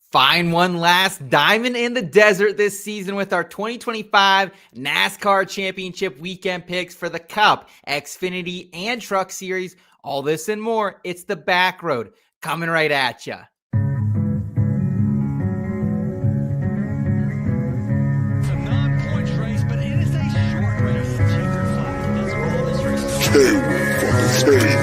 Find one last diamond in the desert this season with our 2025 NASCAR Championship weekend picks for the Cup, Xfinity, and Truck Series. All this and more. It's the Backroad coming right at you. It's a non-points race, but it is a short race. Checker flag. That's all this race is. Two for the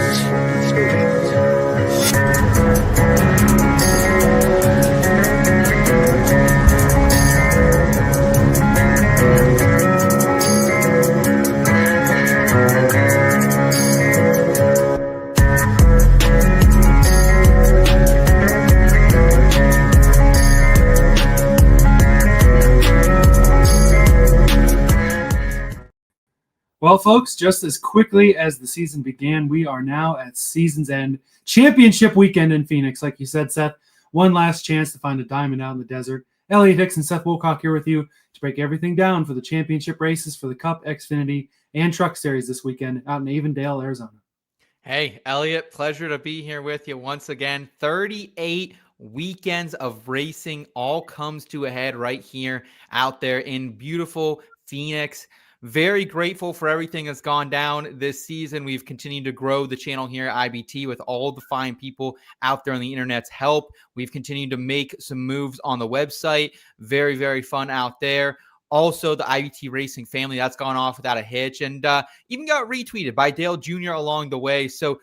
Well, folks, just as quickly as the season began, we are now at season's end. Championship weekend in Phoenix. Like you said, Seth, one last chance to find a diamond out in the desert. Elliot Hicks and Seth Woolcock here with you to break everything down for the championship races for the Cup, Xfinity, and Truck Series this weekend out in Avondale, Arizona. Hey, Elliot, pleasure to be here with you once again. 38 weekends of racing all comes to a head right here out there in beautiful Phoenix. Very grateful for everything that's gone down this season. We've continued to grow the channel here at IBT with all the fine people out there on the internet's help. We've continued to make some moves on the website. Very, very fun out there. Also, the IBT Racing family, that's gone off without a hitch, and even got retweeted by Dale Jr. along the way. So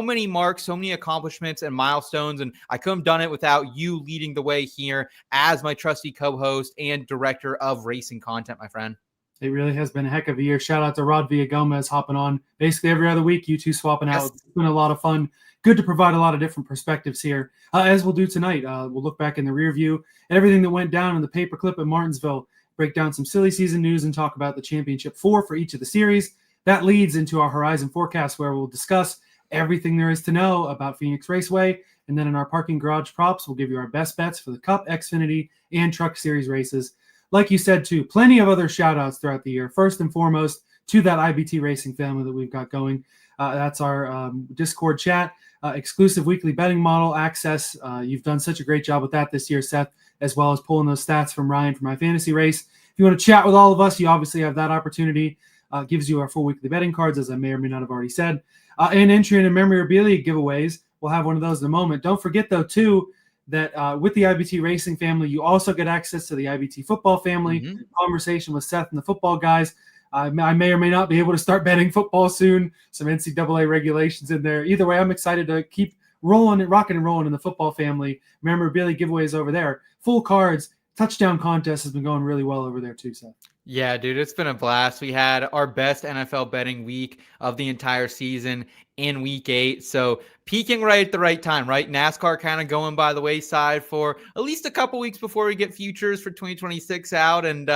many marks, so many accomplishments and milestones, and I couldn't have done it without you leading the way here as my trusty co-host and director of racing content, my friend. It really has been a heck of a year. Shout out to Rod Villagomez hopping on basically every other week. You two swapping out. Yes. It's been a lot of fun. Good to provide a lot of different perspectives here, as we'll do tonight. We'll look back in the rear view and everything that went down in the paperclip at Martinsville, break down some silly season news, and talk about the championship four for each of the series. That leads into our Horizon forecast, where we'll discuss everything there is to know about Phoenix Raceway. And then in our parking garage props, we'll give you our best bets for the Cup, Xfinity, and Truck Series races. Like you said, too, plenty of other shout-outs throughout the year. First and foremost, to that IBT Racing family that we've got going. That's our Discord chat, exclusive weekly betting model access. You've done such a great job with that this year, Seth, as well as pulling those stats from Ryan for my fantasy race. If you want to chat with all of us, you obviously have that opportunity. Gives you our full weekly betting cards, as I may or may not have already said. And entry into memorabilia giveaways. We'll have one of those in a moment. Don't forget, though, too, that with the IBT Racing family, you also get access to the IBT Football family, conversation with Seth and the football guys. I may or may not be able to start betting football soon, some NCAA regulations in there. Either way, I'm excited to keep rolling and rocking and rolling in the football family. Memorabilia giveaways over there. Full cards. Touchdown contest has been going really well over there too, Seth. Yeah, dude, it's been a blast. We had our best NFL betting week of the entire season in week 8. So peaking right at the right time, right? NASCAR kind of going by the wayside for at least a couple weeks before we get futures for 2026 out, and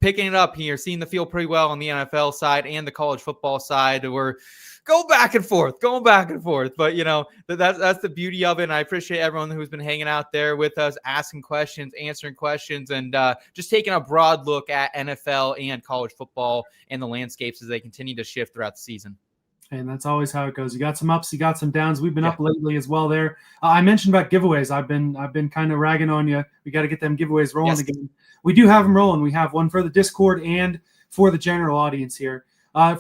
picking it up here, seeing the field pretty well on the NFL side and the college football side. We're going back and forth. But, you know, that's the beauty of it. And I appreciate everyone who's been hanging out there with us, asking questions, answering questions, and just taking a broad look at NFL and college football and the landscapes as they continue to shift throughout the season. And that's always how it goes. You got some ups, you got some downs. We've been up lately as well there. I mentioned about giveaways. I've been kind of ragging on you. We got to get them giveaways rolling again. We do have them rolling. We have one for the Discord and for the general audience here.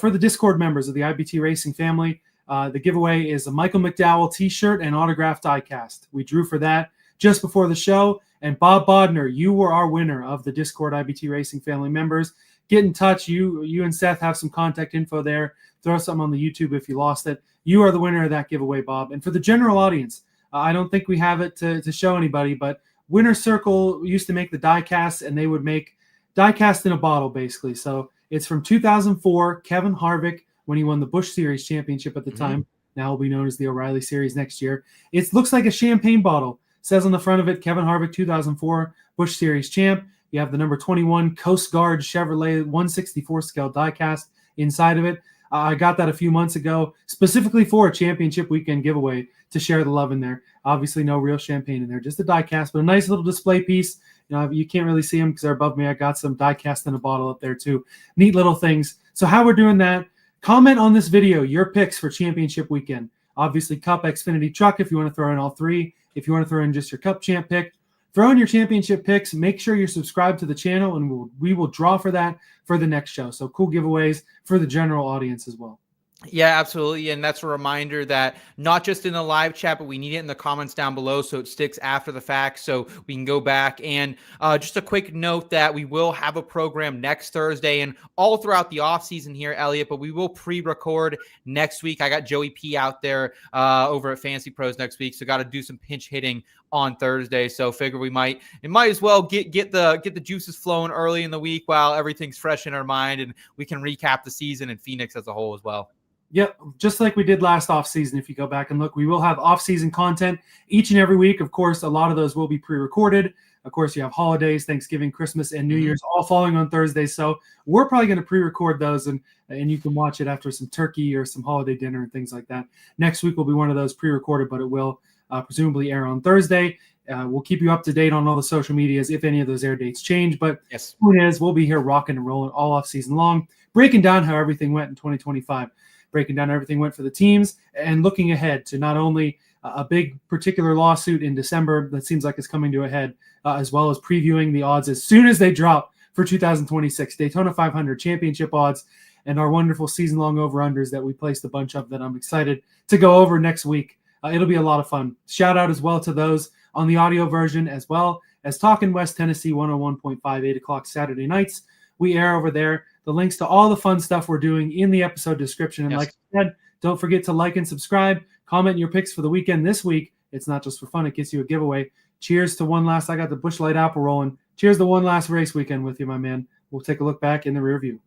For the Discord members of the IBT Racing family, the giveaway is a Michael McDowell t-shirt and autographed diecast. We drew for that just before the show. And Bob Bodner, you were our winner of the Discord IBT Racing family members. Get in touch. You and Seth have some contact info there. Throw something on the YouTube if you lost it. You are the winner of that giveaway, Bob. And for the general audience, I don't think we have it to show anybody, but Winner's Circle used to make the diecast, and they would make diecast in a bottle, basically. So it's from 2004, Kevin Harvick, when he won the Busch Series Championship at the time. Now will be known as the O'Reilly Series next year. It looks like a champagne bottle. It says on the front of it, Kevin Harvick, 2004 Busch Series champ. You have the number 21 Coast Guard Chevrolet 164 scale diecast inside of it. I got that a few months ago, specifically for a championship weekend giveaway to share the love in there. Obviously, no real champagne in there, just a diecast, but a nice little display piece. You know, you can't really see them because they're above me. I got some diecast in a bottle up there too. Neat little things. So how we're doing that, comment on this video, your picks for championship weekend. Obviously, Cup, Xfinity, Truck, if you want to throw in all three. If you want to throw in just your Cup champ pick, throw in your championship picks. Make sure you're subscribed to the channel, and we will draw for that for the next show. So cool giveaways for the general audience as well. Yeah, absolutely. And that's a reminder that not just in the live chat, but we need it in the comments down below so it sticks after the fact so we can go back. And just a quick note that we will have a program next Thursday and all throughout the offseason here, Elliot, but we will pre-record next week. I got Joey P out there over at Fantasy Pros next week, so got to do some pinch hitting on Thursday. So figure we might as well get the juices flowing early in the week while everything's fresh in our mind, and we can recap the season and Phoenix as a whole as well. Yep, just like we did last offseason, if you go back and look, we will have offseason content each and every week. Of course, a lot of those will be pre-recorded. Of course, you have holidays, Thanksgiving, Christmas, and New Year's all falling on Thursdays. So we're probably going to pre-record those, and you can watch it after some turkey or some holiday dinner and things like that. Next week will be one of those pre-recorded, but it will presumably air on Thursday. We'll keep you up to date on all the social medias if any of those air dates change. But yes, point is, we'll be here rocking and rolling all off season long, breaking down how everything went in 2025. Breaking down everything went for the teams and looking ahead to not only a big particular lawsuit in December that seems like it's coming to a head, as well as previewing the odds as soon as they drop for 2026 Daytona 500 championship odds and our wonderful season-long over-unders that we placed a bunch of that I'm excited to go over next week. It'll be a lot of fun. Shout out as well to those on the audio version, as well as Talkin' West Tennessee 101.5, 8 o'clock Saturday nights. We air over there. The links to all the fun stuff we're doing in the episode description. And yes, like I said, don't forget to like and subscribe. Comment your picks for the weekend this week. It's not just for fun. It gets you a giveaway. Cheers to one last. I got the Busch Light apple rolling. Cheers to one last race weekend with you, my man. We'll take a look back in the rear view.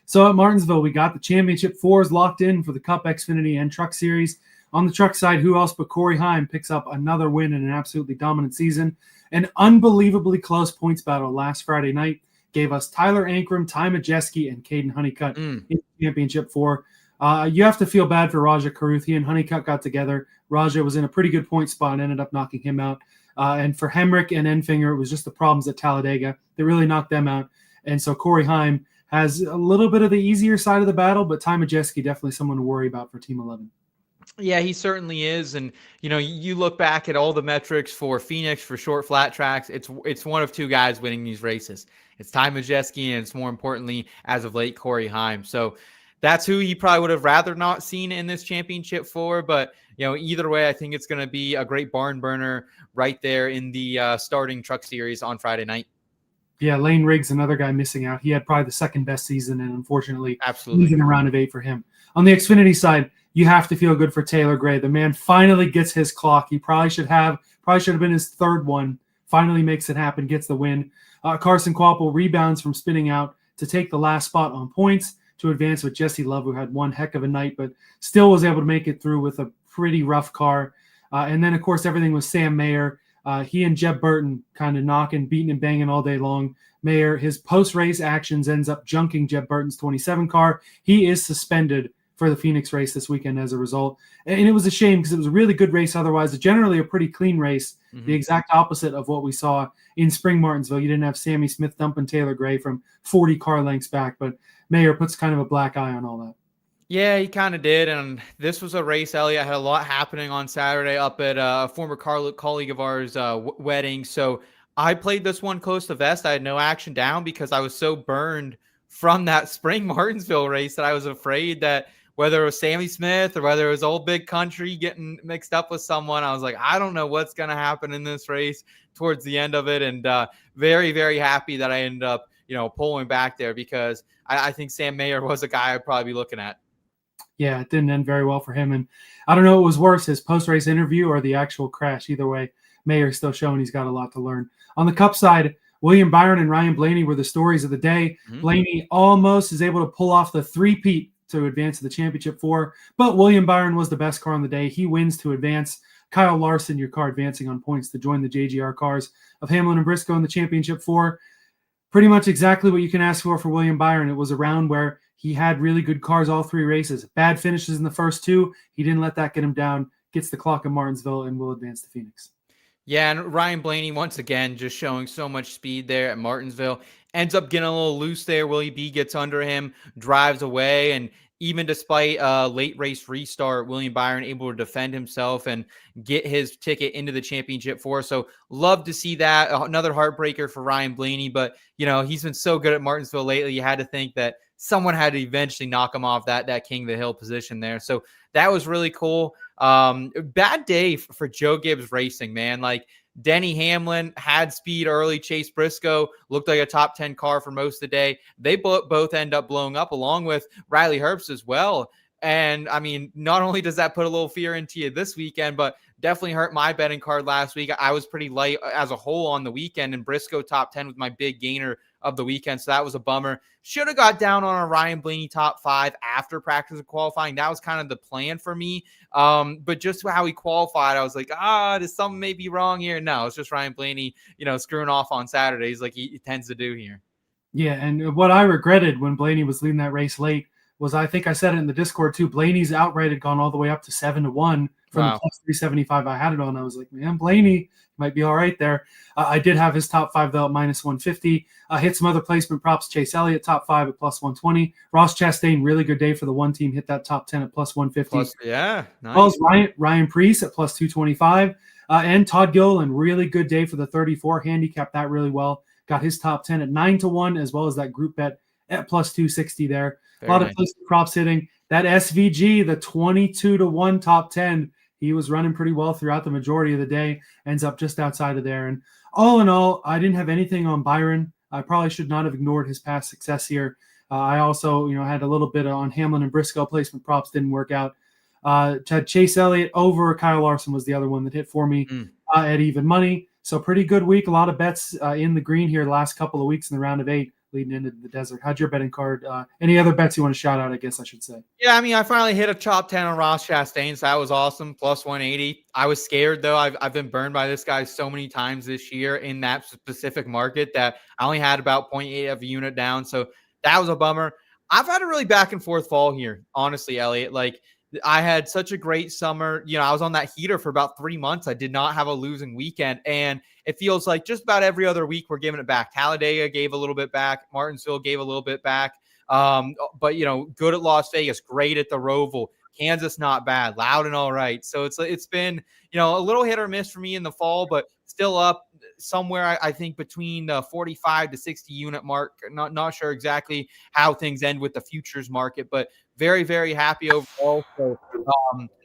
So at Martinsville, we got the championship fours locked in for the Cup, Xfinity, and Truck Series. On the truck side, who else but Corey Heim picks up another win in an absolutely dominant season. An unbelievably close points battle last Friday night gave us Tyler Ankrum, Ty Majeski, and Caden Honeycutt in the championship four. You have to feel bad for Rajah Caruth. He and Honeycutt got together. Rajah was in a pretty good point spot and ended up knocking him out. And for Hemrick and Enfinger, it was just the problems at Talladega that really knocked them out. And so Corey Heim has a little bit of the easier side of the battle, but Ty Majeski definitely someone to worry about for Team 11. Yeah, he certainly is. And, you look back at all the metrics for Phoenix for short flat tracks, it's one of two guys winning these races. It's Ty Majeski, and it's more importantly, as of late, Corey Heim. So that's who he probably would have rather not seen in this championship for. But, either way, I think it's going to be a great barn burner right there in the starting truck series on Friday night. Yeah, Layne Riggs, another guy missing out. He had probably the second best season, and unfortunately, absolutely losing a round of 8 for him. On the Xfinity side, you have to feel good for Taylor Gray. The man finally gets his clock. He probably should have been his third one. Finally makes it happen, gets the win. Carson Kvapil rebounds from spinning out to take the last spot on points to advance with Jesse Love, who had one heck of a night, but still was able to make it through with a pretty rough car. And then, of course, everything was Sam Mayer. He and Jeb Burton kind of knocking, beating, and banging all day long. Mayer, his post-race actions ends up junking Jeb Burton's 27 car. He is suspended for the Phoenix race this weekend as a result. And it was a shame because it was a really good race otherwise. Generally a pretty clean race, the exact opposite of what we saw in Spring Martinsville. You didn't have Sammy Smith dumping Taylor Gray from 40 car lengths back, but Mayer puts kind of a black eye on all that. Yeah, he kind of did. And this was a race, Elliot, had a lot happening on Saturday up at a former colleague of ours' wedding. So I played this one close to vest. I had no action down because I was so burned from that Spring Martinsville race that I was afraid that whether it was Sammy Smith or whether it was Old Big Country getting mixed up with someone, I was like, I don't know what's going to happen in this race towards the end of it. And very, very happy that I ended up, pulling back there because I think Sam Mayer was a guy I'd probably be looking at. Yeah, it didn't end very well for him. And I don't know what was worse, his post-race interview or the actual crash. Either way, Mayer's still showing he's got a lot to learn. On the Cup side, William Byron and Ryan Blaney were the stories of the day. Blaney almost is able to pull off the three-peat to advance to the championship four, but William Byron was the best car on the day. He wins to advance. Kyle Larson, your car advancing on points to join the JGR cars of Hamlin and Briscoe in the championship four. Pretty much exactly what you can ask for William Byron. It was a round where he had really good cars all three races. Bad finishes in the first two. He didn't let that get him down. gets the clock in Martinsville and will advance to Phoenix. Yeah, and Ryan Blaney, once again, just showing so much speed there at Martinsville. Ends up getting a little loose there. Willie B gets under him, drives away, and even despite a late race restart, William Byron able to defend himself and get his ticket into the championship for us. So love to see that. Another heartbreaker for Ryan Blaney, but he's been so good at Martinsville lately. You had to think that someone had to eventually knock him off that King of the Hill position there. So that was really cool. Bad day for Joe Gibbs Racing, man. Like, Denny Hamlin had speed early. Chase Briscoe looked like a top 10 car for most of the day. They both end up blowing up, along with Riley Herbst as well. And I mean, not only does that put a little fear into you this weekend, but definitely hurt my betting card last week. I was pretty light as a whole on the weekend, and Briscoe top 10 was my big gainer of the weekend. So that was a bummer. Should have got down on a Ryan Blaney top 5 after practice and qualifying. That was kind of the plan for me. But just how he qualified, I was like, does something may be wrong here? No, it's just Ryan Blaney, screwing off on Saturdays like he tends to do here. Yeah, and what I regretted when Blaney was leading that race late was, I think I said it in the Discord too, Blaney's outright had gone all the way up to 7-1 from the plus 375 I had it on. I was like, man, Blaney might be all right there. I did have his top 5 though at minus 150. Hit some other placement props. Chase Elliott top 5 at plus 120. Ross Chastain, really good day for the one team, hit that top 10 at plus 150. Yeah, nice. Well, Ryan Preece at plus 225. And Todd Gilliland, really good day for the 34. Handicapped that really well. Got his top 10 at 9-1, as well as that group bet at plus 260 there. Very a lot nice. of placement props hitting. That SVG, the 22-1 top 10, he was running pretty well throughout the majority of the day, ends up just outside of there. And all in all, I didn't have anything on Byron. I probably should not have ignored his past success here. I also, had a little bit on Hamlin and Briscoe placement props, didn't work out. Chase Elliott over Kyle Larson was the other one that hit for me at even money. So pretty good week. A lot of bets in the green here the last couple of weeks in the round of 8 leading into the desert. How'd your betting card? Any other bets you want to shout out, I guess I should say? Yeah, I mean, I finally hit a top 10 on Ross Chastain, so that was awesome. Plus 180. I was scared, though. I've been burned by this guy so many times this year in that specific market that I only had about 0.8 of a unit down. So that was a bummer. I've had a really back and forth fall here, honestly, Elliot. Like, I had such a great summer. I was on that heater for about 3 months. I did not have a losing weekend. And it feels like just about every other week we're giving it back. Talladega gave a little bit back. Martinsville gave a little bit back. But, good at Las Vegas, great at the Roval. Kansas, not bad. Loud and all right. So it's been, a little hit or miss for me in the fall, but still up somewhere, I think, between the 45 to 60 unit mark. Not sure exactly how things end with the futures market, but very, very happy overall. So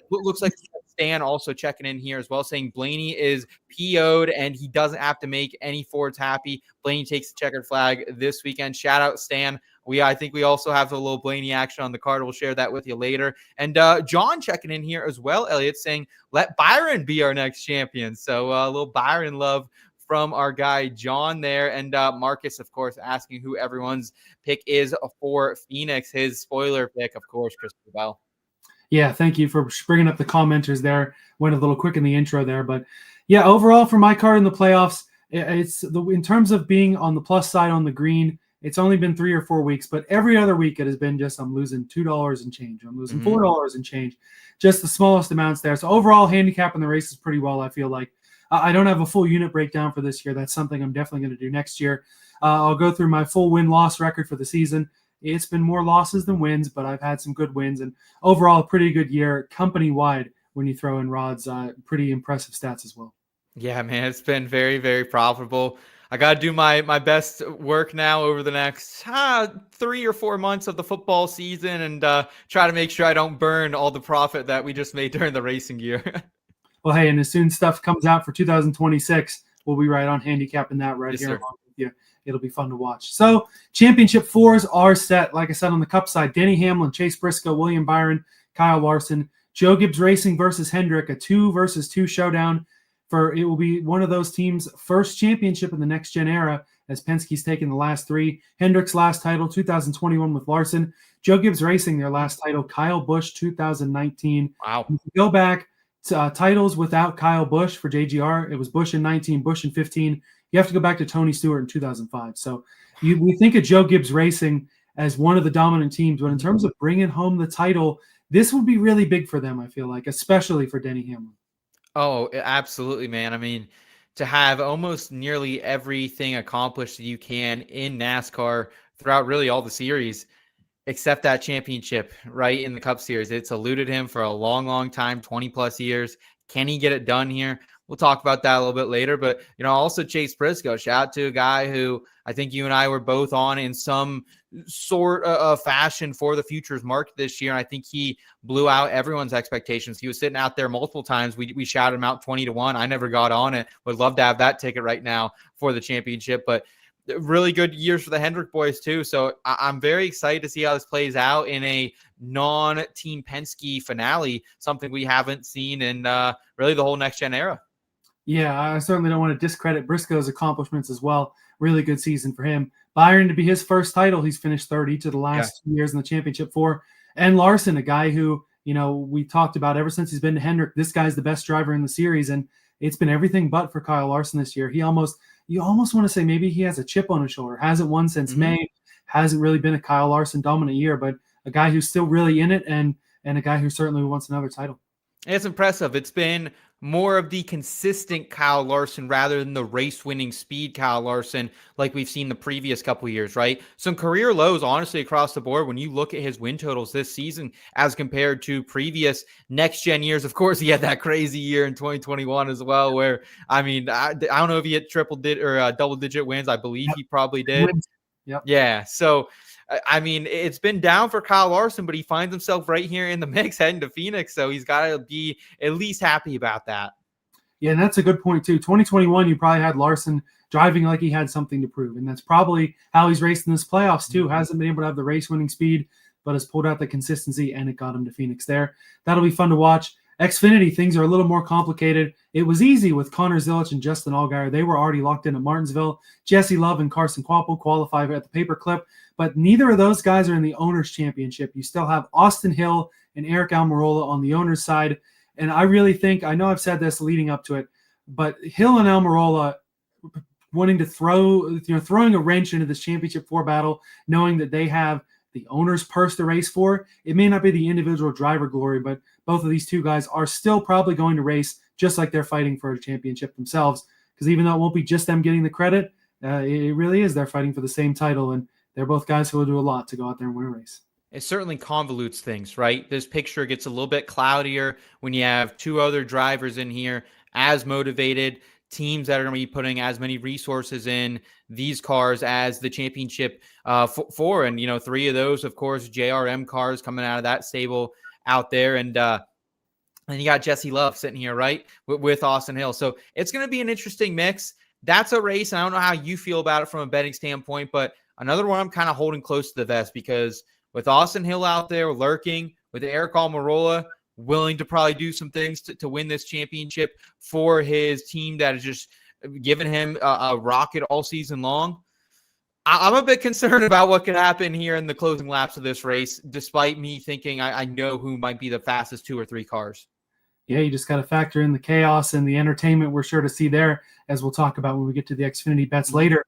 looks like Stan also checking in here as well, saying Blaney is PO'd and he doesn't have to make any Fords happy. Blaney takes the checkered flag this weekend. Shout out Stan. I think we also have a little Blaney action on the card. We'll share that with you later. And John checking in here as well, Elliot, saying let Byron be our next champion. So a little Byron love from our guy John there. And Marcus, of course, asking who everyone's pick is for Phoenix. His spoiler pick, of course, Christopher Bell. Yeah, thank you for bringing up the commenters there. Went a little quick in the intro there. But, yeah, overall for my card in the playoffs, in terms of being on the plus side on the green, it's only been 3 or 4 weeks. But every other week it has been just I'm losing $2 and change. I'm losing $4 and change. Just the smallest amounts there. So overall, handicapping the races pretty well, I feel like. I don't have a full unit breakdown for this year. That's something I'm definitely going to do next year. I'll go through my full win-loss record for the season. It's been more losses than wins, but I've had some good wins. And overall, a pretty good year company-wide when you throw in Rod's pretty impressive stats as well. Yeah, man, it's been very, very profitable. I got to do my best work now over the next 3 or 4 months of the football season and try to make sure I don't burn all the profit that we just made during the racing year. Well, hey, and as soon as stuff comes out for 2026, we'll be right on handicapping that Yes, here sir. along with you. It'll be fun to watch. So championship 4s are set. Like I said, on the Cup side, Denny Hamlin, Chase Briscoe, William Byron, Kyle Larson, Joe Gibbs Racing versus Hendrick, a 2 versus 2 showdown. It will be one of those teams' first championship in the next gen era, as Penske's taken the last 3. Hendrick's last title, 2021 with Larson. Joe Gibbs Racing, their last title. Kyle Busch, 2019. Wow. If you go back to titles without Kyle Busch for JGR, it was Busch in 19, Busch in 15. You have to go back to Tony Stewart in 2005. So we think of Joe Gibbs Racing as one of the dominant teams, but in terms of bringing home the title, this would be really big for them, I feel like, especially for Denny Hamlin. Oh, absolutely, man. I mean, to have almost nearly everything accomplished that you can in NASCAR throughout really all the series, except that championship, right, in the Cup Series. It's eluded him for a long, long time, 20 plus years. Can he get it done here? We'll talk about that a little bit later. But, also Chase Briscoe, shout out to a guy who I think you and I were both on in some sort of fashion for the futures market this year. And I think he blew out everyone's expectations. He was sitting out there multiple times. We shouted him out 20-1. I never got on it. Would love to have that ticket right now for the championship. But really good years for the Hendrick boys too. So I'm very excited to see how this plays out in a non-Team Penske finale, something we haven't seen in really the whole next-gen era. Yeah, I certainly don't want to discredit Briscoe's accomplishments as well. Really good season for him. Byron, to be his first title, he's finished third each of the last 2 years in the championship for. And Larson, a guy who, we talked about ever since he's been to Hendrick, this guy's the best driver in the series. And it's been everything but for Kyle Larson this year. You almost want to say maybe he has a chip on his shoulder. Hasn't won since May. Hasn't really been a Kyle Larson dominant year, but a guy who's still really in it and a guy who certainly wants another title. It's impressive. It's been more of the consistent Kyle Larson rather than the race-winning speed Kyle Larson like we've seen the previous couple of years, right? Some career lows, honestly, across the board when you look at his win totals this season as compared to previous next-gen years. Of course, he had that crazy year in 2021 as well where, I don't know if he hit triple-digit or double-digit wins. I believe he probably did. Yep. Yeah, so it's been down for Kyle Larson, but he finds himself right here in the mix heading to Phoenix. So he's got to be at least happy about that. Yeah, and that's a good point too. 2021, you probably had Larson driving like he had something to prove. And that's probably how he's raced in this playoffs too. Hasn't been able to have the race winning speed, but has pulled out the consistency and it got him to Phoenix there. That'll be fun to watch. Xfinity, things are a little more complicated. It was easy with Conor, Zilisch, and Justin Allgaier. They were already locked in at Martinsville. Jesse Love and Carson Kvapil qualify at the paperclip, but neither of those guys are in the Owners' Championship. You still have Austin Hill and Eric Almirola on the Owners' side, and I really think, I know I've said this leading up to it, but Hill and Almirola wanting to throwing a wrench into this Championship 4 battle, knowing that they have the owner's purse to race for. It may not be the individual driver glory, but both of these two guys are still probably going to race just like they're fighting for a championship themselves. Because even though it won't be just them getting the credit, it really is. They're fighting for the same title, and they're both guys who will do a lot to go out there and win a race. It certainly convolutes things, right? This picture gets a little bit cloudier when you have two other drivers in here as motivated, teams that are going to be putting as many resources in these cars as the championship for. And, three of those, of course, JRM cars coming out of that stable out there. And you got Jesse Love sitting here, right, with Austin Hill. So it's going to be an interesting mix. That's a race. And I don't know how you feel about it from a betting standpoint, but another one I'm kind of holding close to the vest because with Austin Hill out there lurking, with Eric Almirola willing to probably do some things to win this championship for his team that has just given him a rocket all season long, I'm a bit concerned about what could happen here in the closing laps of this race, despite me thinking I know who might be the fastest 2 or 3 cars. Yeah, you just got to factor in the chaos and the entertainment we're sure to see there, as we'll talk about when we get to the Xfinity bets later.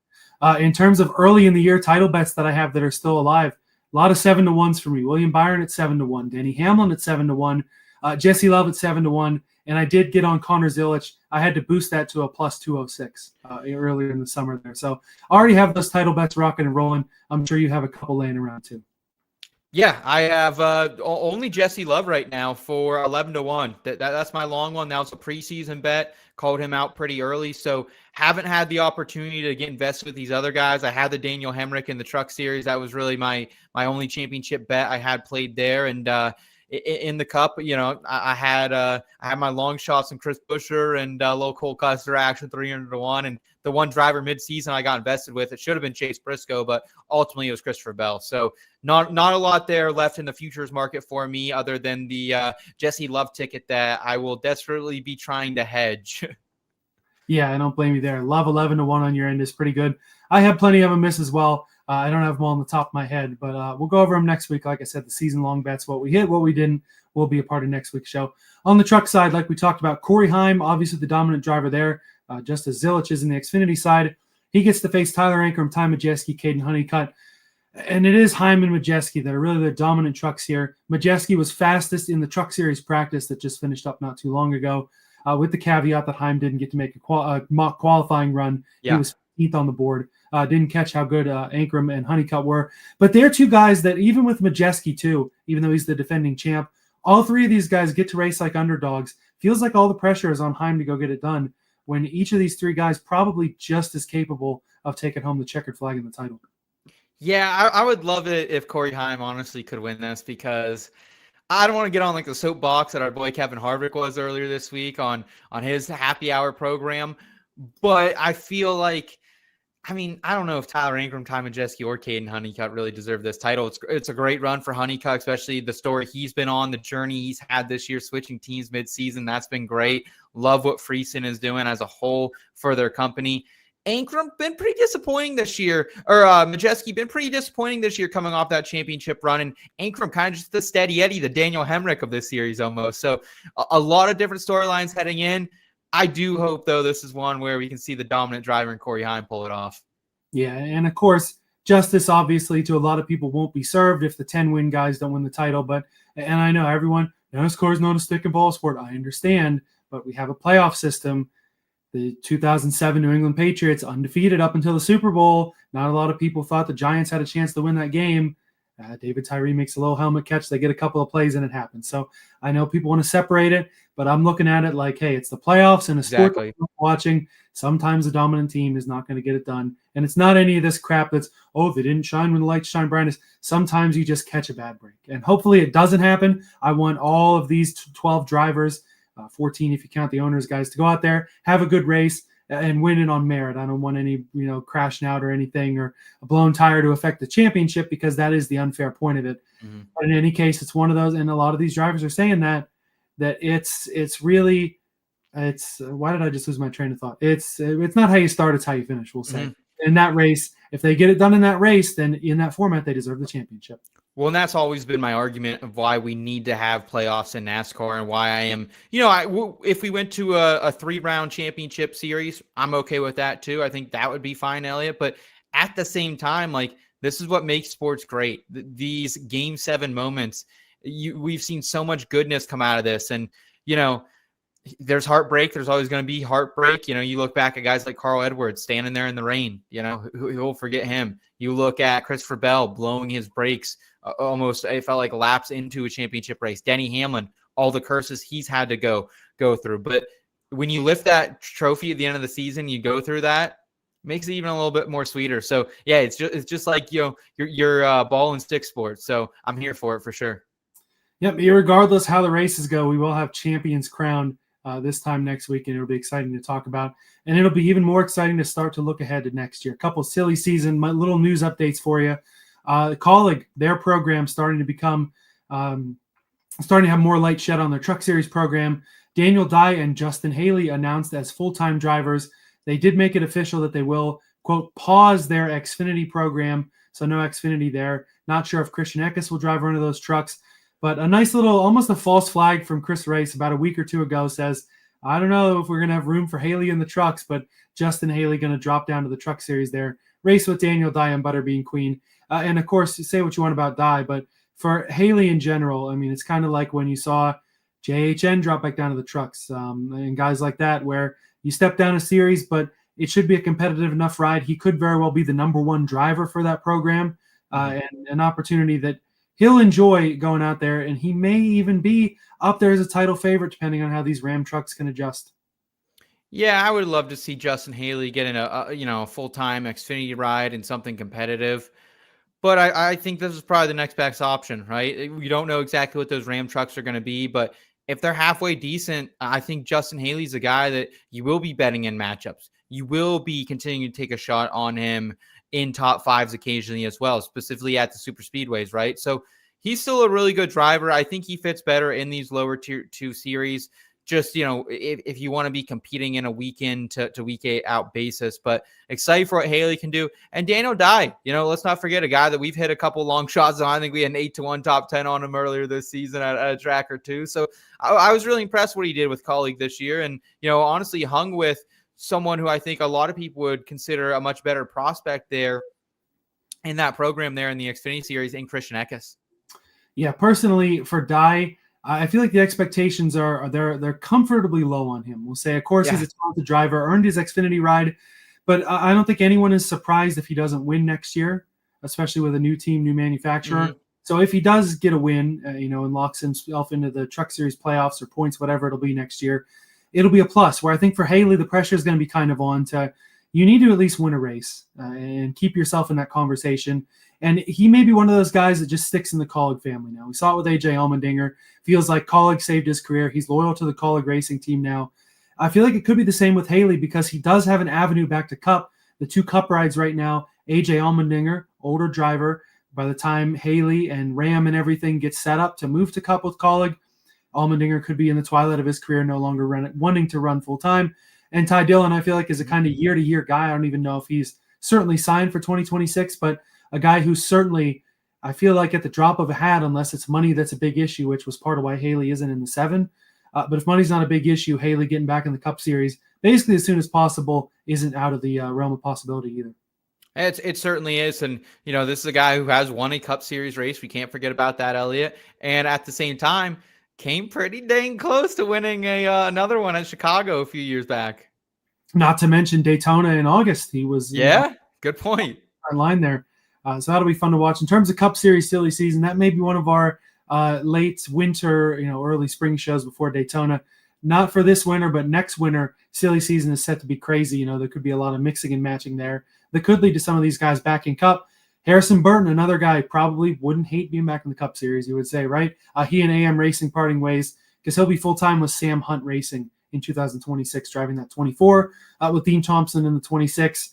In terms of early in the year title bets that I have that are still alive, a lot of 7-1s for me. William Byron at 7-1, Denny Hamlin at 7-1, Jesse Love at 7-1, and I did get on Conor Zilisch. I had to boost that to a plus 206 earlier in the summer there. So I already have those title bets rocking and rolling. I'm sure you have a couple laying around too. Yeah, I have only Jesse Love right now for 11-1. That's my long one. That was a preseason bet. Called him out pretty early, so haven't had the opportunity to get invested with these other guys. I had the Daniel Hemrick in the Truck Series. That was really my only championship bet I had played there. And in the Cup, I had my long shots and Chris Buescher and low Cole Custer action 300-1, and the one driver midseason I got invested with, it should have been Chase Briscoe, but ultimately it was Christopher Bell. So not a lot there left in the futures market for me, other than the Jesse Love ticket that I will desperately be trying to hedge. Yeah, I don't blame you there. Love 11-1 on your end is pretty good. I have plenty of them miss as well. I don't have them all on the top of my head, but we'll go over them next week. Like I said, the season-long bets, what we hit, what we didn't, will be a part of next week's show. On the truck side, like we talked about, Corey Heim, obviously the dominant driver there, just as Zilisch is in the Xfinity side. He gets to face Tyler Ankrum, Ty Majeski, Caden Honeycutt. And it is Heim and Majeski that are really the dominant trucks here. Majeski was fastest in the Truck Series practice that just finished up not too long ago, with the caveat that Heim didn't get to make a mock qualifying run. Yeah. He was 15th on the board. Didn't catch how good Ankrum and Honeycutt were. But they're two guys that, even with Majeski too, even though he's the defending champ, all three of these guys get to race like underdogs. Feels like all the pressure is on Heim to go get it done, when each of these three guys probably just as capable of taking home the checkered flag in the title. Yeah, I would love it if Corey Heim honestly could win this, because I don't want to get on like the soapbox that our boy Kevin Harvick was earlier this week on his happy hour program. But I feel like, I mean, I don't know if Tyler Ankrum, Ty Majeski, or Caden Honeycutt really deserve this title. It's a great run for Honeycutt, especially the story he's been on, the journey he's had this year, switching teams mid-season. That's been great. Love what Friesen is doing as a whole for their company. Ankrum been pretty disappointing this year, or Majeski been pretty disappointing this year coming off that championship run, and Ankrum kind of just the steady Eddie, the Daniel Hemrick of this series almost. So a lot of different storylines heading in. I do hope, though, this is one where we can see the dominant driver in Corey Heim pull it off. Yeah, and of course, justice obviously to a lot of people won't be served if the 10-win guys don't win the title. But, and I know everyone, NASCAR is not a stick and ball sport. I understand, but we have a playoff system. The 2007 New England Patriots, undefeated up until the Super Bowl. Not a lot of people thought the Giants had a chance to win that game. David Tyree makes a little helmet catch. They get a couple of plays and it happens. So I know people want to separate it, but I'm looking at it like, hey, it's the playoffs and a sport that I'm watching. Sometimes the dominant team is not going to get it done. And it's not any of this crap that's, oh, they didn't shine when the lights shine brightest. Sometimes you just catch a bad break. And hopefully it doesn't happen. I want all of these 12 drivers, 14 if you count the owners, guys, to go out there, have a good race, and win it on merit. I don't want any, crashing out or anything, or a blown tire to affect the championship, because that is the unfair point of it. Mm-hmm. But in any case, it's one of those, and a lot of these drivers are saying that it's really, why did I just lose my train of thought? It's not how you start, it's how you finish, we'll say. Mm-hmm. In that race, if they get it done in that race, then in that format, they deserve the championship. Well, and that's always been my argument of why we need to have playoffs in NASCAR, and why I am, if we went to a 3-round championship series, I'm okay with that too. I think that would be fine, Elliot. But at the same time, like, this is what makes sports great. These Game 7 moments, we've seen so much goodness come out of this. And, there's heartbreak. There's always going to be heartbreak. You look back at guys like Carl Edwards standing there in the rain, who'll forget him. You look at Christopher Bell blowing his brakes, almost, it felt like laps into a championship race. Denny Hamlin, all the curses he's had to go through. But when you lift that trophy at the end of the season, you go through that, makes it even a little bit more sweeter. So yeah, it's just like, your ball and stick sport. So I'm here for it for sure. Yep. Regardless how the races go, we will have champions crowned this time next week, and it'll be exciting to talk about. And it'll be even more exciting to start to look ahead to next year. A couple silly season, my little news updates for you. Colleague, their program starting to become, starting to have more light shed on their Truck Series program. Daniel Dye and Justin Haley announced as full-time drivers. They did make it official that they will, quote, pause their Xfinity program. So no Xfinity there. Not sure if Christian Eckes will drive one of those trucks. But a nice little, almost a false flag from Chris Race about a week or two ago says, I don't know if we're going to have room for Haley in the trucks, but Justin Haley going to drop down to the Truck Series there, race with Daniel Dye and Butterbean Queen. And, of course, say what you want about Dye, but for Haley in general, I mean, it's kind of like when you saw JHN drop back down to the trucks and guys like that, where you step down a series, but it should be a competitive enough ride. He could very well be the number one driver for that program, and an opportunity that he'll enjoy going out there, and he may even be up there as a title favorite, depending on how these Ram trucks can adjust. Yeah, I would love to see Justin Haley get in a full-time Xfinity ride and something competitive. But I think this is probably the next best option, right? We don't know exactly what those Ram trucks are going to be, but if they're halfway decent, I think Justin Haley's a guy that you will be betting in matchups. You will be continuing to take a shot on him in top fives occasionally as well, specifically at the super speedways, right? So he's still a really good driver. I think he fits better in these lower tier 2 series. Just, if you want to be competing in a week in to week 8 out basis, but excited for what Haley can do. And Daniel Dye, let's not forget a guy that we've hit a couple long shots on. I think we had an 8-1 top 10 on him earlier this season at a track or two. So I was really impressed what he did with Colleague this year. And, honestly hung with someone who I think a lot of people would consider a much better prospect there in that program there in the Xfinity Series in Christian Eckes. Yeah, personally for Dye, I feel like the expectations they're comfortably low on him. We'll say, of course, he's a talented driver, earned his Xfinity ride, but I don't think anyone is surprised if he doesn't win next year, especially with a new team, new manufacturer. Mm-hmm. So if he does get a win, and locks himself into the Truck Series playoffs or points, whatever it'll be next year, it'll be a plus. Where I think for Haley, the pressure is going to be kind of on to, you need to at least win a race and keep yourself in that conversation. And he may be one of those guys that just sticks in the Colleague family now. We saw it with AJ Allmendinger. Feels like Colleague saved his career. He's loyal to the Colleague racing team now. I feel like it could be the same with Haley because he does have an avenue back to Cup. The 2 Cup rides right now, AJ Allmendinger, older driver. By the time Haley and Ram and everything gets set up to move to Cup with Colleague, Allmendinger could be in the twilight of his career, no longer wanting to run full-time. And Ty Dillon, I feel like, is a kind of year-to-year guy. I don't even know if he's certainly signed for 2026, but a guy who certainly, I feel like at the drop of a hat, unless it's money that's a big issue, which was part of why Haley isn't in the 7. But if money's not a big issue, Haley getting back in the Cup Series basically as soon as possible isn't out of the realm of possibility either. It certainly is. And, this is a guy who has won a Cup Series race. We can't forget about that, Elliot. And at the same time, came pretty dang close to winning another one at Chicago a few years back. Not to mention Daytona in August. He was good point. Line there. So that'll be fun to watch. In terms of Cup Series silly season, that may be one of our late winter, early spring shows before Daytona. Not for this winter, but next winter, silly season is set to be crazy. There could be a lot of mixing and matching there that could lead to some of these guys back in Cup. Harrison Burton, another guy, probably wouldn't hate being back in the Cup Series, you would say, right? He and AM Racing parting ways because he'll be full-time with Sam Hunt Racing in 2026, driving that 24 with Dean Thompson in the 26.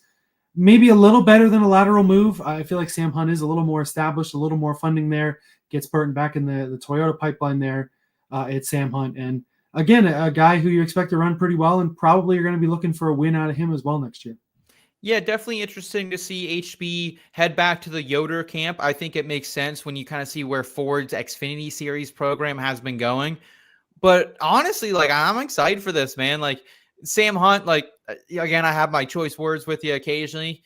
Maybe a little better than a lateral move. I feel like Sam Hunt is a little more established, a little more funding there, gets Burton back in the Toyota pipeline there at Sam Hunt. And again, a guy who you expect to run pretty well, and probably you're going to be looking for a win out of him as well next year. Yeah, definitely interesting to see HB head back to the Yoder camp. I think it makes sense when you kind of see where Ford's Xfinity Series program has been going. But honestly, I'm excited for this, man. Sam Hunt, again, I have my choice words with you occasionally.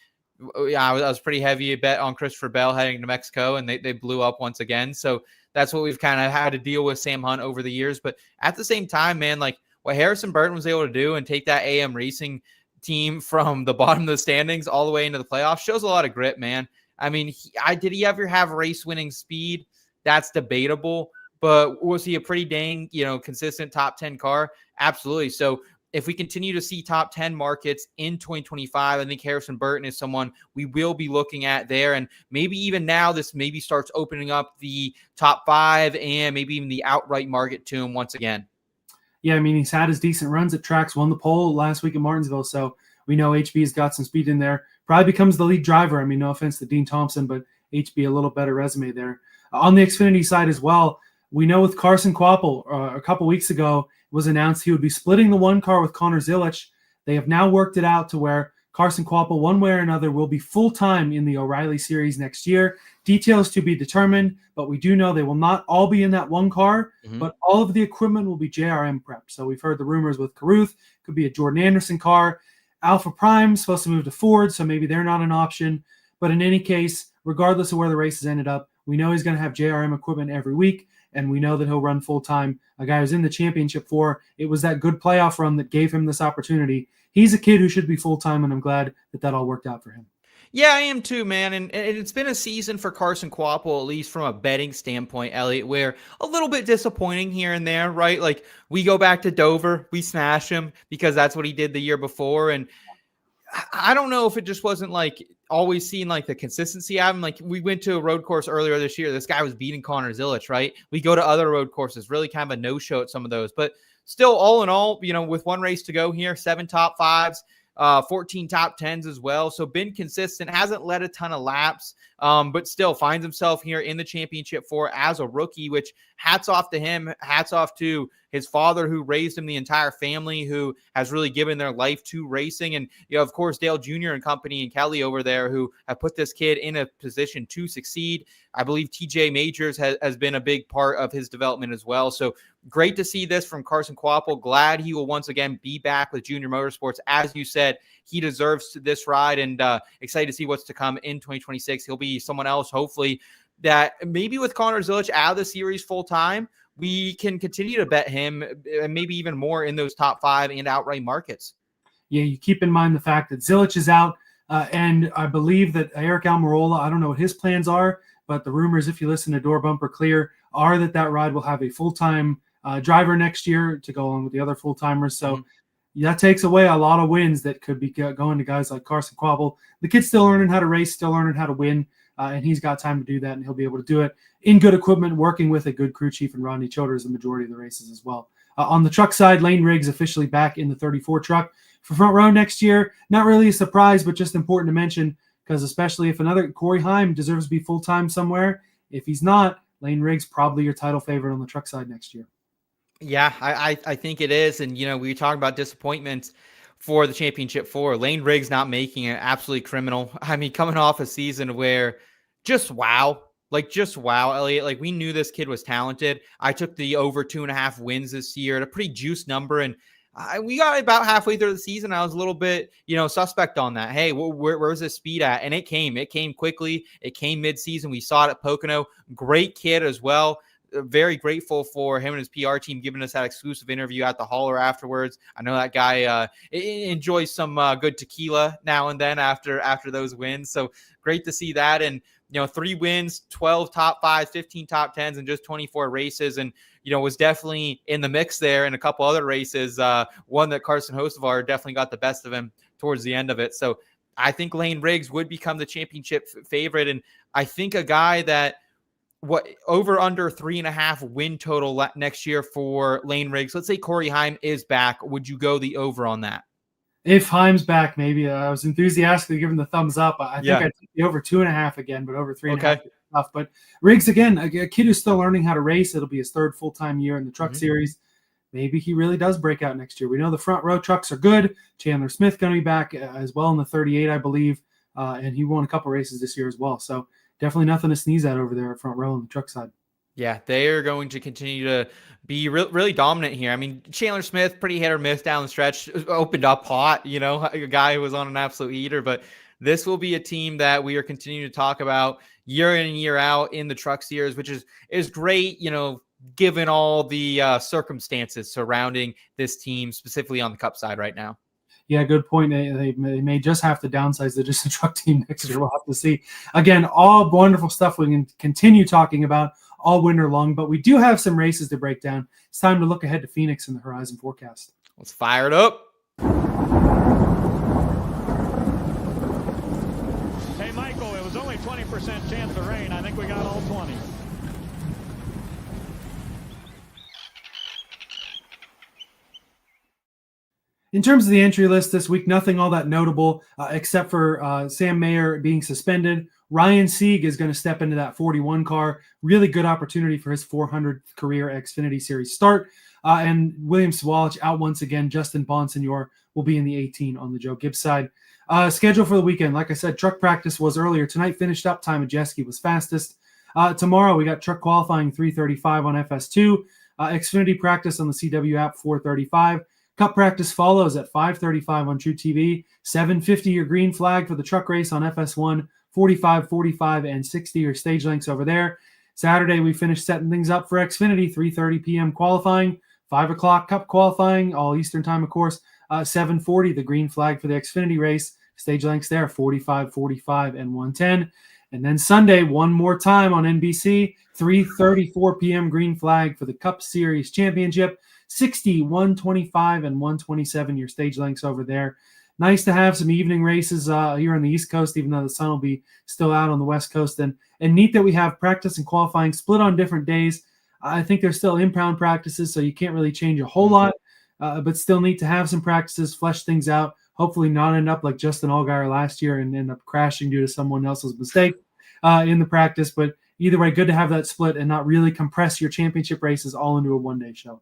I was pretty heavy a bet on Christopher Bell heading to Mexico, and they blew up once again. So that's what we've kind of had to deal with Sam Hunt over the years. But at the same time, man, what Harrison Burton was able to do and take that AM Racing team from the bottom of the standings all the way into the playoffs shows a lot of grit, man. I mean, did he ever have race-winning speed? That's debatable. But was he a pretty dang, consistent top 10 car? Absolutely. So if we continue to see top 10 markets in 2025, I think Harrison Burton is someone we will be looking at there. And maybe even now this maybe starts opening up the top 5 and maybe even the outright market to him once again. Yeah, I mean, he's had his decent runs at tracks, won the pole last week at Martinsville. So we know HB's got some speed in there. Probably becomes the lead driver. I mean, no offense to Dean Thompson, but HB a little better resume there. On the Xfinity side as well, we know with Carson Kvapil, a couple weeks ago, it was announced he would be splitting the one car with Conor Zilisch. They have now worked it out to where Carson Kvapil, one way or another, will be full-time in the O'Reilly Series next year. Details to be determined, but we do know they will not all be in that one car, but all of the equipment will be JRM prep. So we've heard the rumors with Carruth, could be a Jordan Anderson car. Alpha Prime supposed to move to Ford, so maybe they're not an option. But in any case, regardless of where the races ended up, we know he's going to have JRM equipment every week, and we know that he'll run full-time. A guy who's in the championship for, it was that good playoff run that gave him this opportunity. He's a kid who should be full-time, and I'm glad that all worked out for him. Yeah, I am too, man. And it's been a season for Carson Kvapil, at least from a betting standpoint, Elliot, where a little bit disappointing here and there, right? We go back to Dover, we smash him because that's what he did the year before. And I don't know if it just wasn't always seeing the consistency out of him. We went to a road course earlier this year. This guy was beating Conor Zilisch, right? We go to other road courses, really kind of a no-show at some of those. But still, all in all, with one race to go here, 7 top 5s, 14 top 10s as well. So been consistent, hasn't led a ton of laps, but still finds himself here in the championship 4 as a rookie, which hats off to him. Hats off to his father who raised him, the entire family who has really given their life to racing. And, of course, Dale Jr. and company and Kelly over there who have put this kid in a position to succeed. I believe TJ Majors has been a big part of his development as well. So great to see this from Carson Kvapil. Glad he will once again be back with Junior Motorsports. As you said, he deserves this ride, and excited to see what's to come in 2026. He'll be someone else, hopefully, that maybe with Conor Zilisch out of the series full time, we can continue to bet him and maybe even more in those top 5 and outright markets. Yeah, you keep in mind the fact that Zilisch is out, and I believe that Eric Almirola, I don't know what his plans are, but the rumors, if you listen to Door Bumper Clear, are that ride will have a full-time driver next year to go along with the other full-timers. So that takes away a lot of wins that could be going to guys like Carson Kvapil. The kid's still learning how to race, still learning how to win, and he's got time to do that, and he'll be able to do it in good equipment, working with a good crew chief and Rodney Childers the majority of the races as well. On the truck side, Layne Riggs officially back in the 34 truck for Front Row next year. Not really a surprise, but just important to mention, because especially if another Corey Heim deserves to be full-time somewhere, if he's not, Layne Riggs probably your title favorite on the truck side next year. Yeah, I think it is. And, we talk about disappointments for the championship 4. Layne Riggs not making it, absolutely criminal. I mean, coming off a season where just wow, Elliot. Like, we knew this kid was talented. I took the over 2.5 wins this year at a pretty juiced number. And we got about halfway through the season. I was a little bit, suspect on that. Hey, where's this speed at? And it came quickly. It came mid-season. We saw it at Pocono. Great kid as well. Very grateful for him and his PR team giving us that exclusive interview at the hauler afterwards. I know that guy enjoys some good tequila now and then after those wins. So great to see that. And, 3 wins, 12 top 5s, 15 top 10s, and just 24 races. And, was definitely in the mix there in a couple other races. One that Carson Hocevar definitely got the best of him towards the end of it. So I think Layne Riggs would become the championship favorite. And I think a guy that, over under 3.5 win total next year for Layne Riggs. Let's say Corey Heim is back. Would you go the over on that? If Heim's back, maybe. I was enthusiastically giving the thumbs up. I think I'd take the over 2.5 again, but over 3.5 is tough. But Riggs, again, a kid who's still learning how to race. It'll be his 3rd full-time year in the truck series. Maybe he really does break out next year. We know the Front Row trucks are good. Chandler Smith going to be back as well in the 38, I believe. And he won a couple races this year as well. So definitely nothing to sneeze at over there at Front Row on the truck side. Yeah, they are going to continue to be really dominant here. I mean, Chandler Smith, pretty hit or miss down the stretch, opened up hot, a guy who was on an absolute heater. But this will be a team that we are continuing to talk about year in and year out in the truck series, which is great, given all the circumstances surrounding this team, specifically on the Cup side right now. Yeah, good point. They may just have to downsize the just a truck team next year. We'll have to see. Again, all wonderful stuff we can continue talking about all winter long, but we do have some races to break down. It's time to look ahead to Phoenix in the horizon forecast. Let's fire it up. Hey, Michael, it was only 20% chance of rain. I think we got all 20. In terms of the entry list this week, nothing all that notable except for Sam Mayer being suspended. Ryan Sieg is going to step into that 41 car. Really good opportunity for his 400th career Xfinity Series start. And William Swalich out once again. Justin Bonsignor will be in the 18 on the Joe Gibbs side. Schedule for the weekend. Like I said, truck practice was earlier tonight. Finished up. Time Majeski was fastest. Tomorrow we got truck qualifying 3:35 on FS2. Xfinity practice on the CW app 4:35. Cup practice follows at 5:35 on True TV. 7:50 your green flag for the truck race on FS1. 45, 45, and 60 your stage lengths over there. Saturday, we finished setting things up for Xfinity, 3:30 p.m. qualifying, 5 o'clock Cup qualifying, all Eastern time, of course, 7:40, the green flag for the Xfinity race. Stage lengths there, 45, 45, and 110. And then Sunday, one more time on NBC, 3:34 p.m. green flag for the Cup Series Championship, 60, 125, and 127 your stage lengths over there. Nice to have some evening races here on the East Coast, even though the sun will be still out on the West Coast. And neat that we have practice and qualifying split on different days. I think there's still impound practices, so you can't really change a whole lot, but still neat to have some practices, flesh things out, hopefully not end up like Justin Allgaier last year and end up crashing due to someone else's mistake in the practice. But either way, good to have that split and not really compress your championship races all into a one-day show.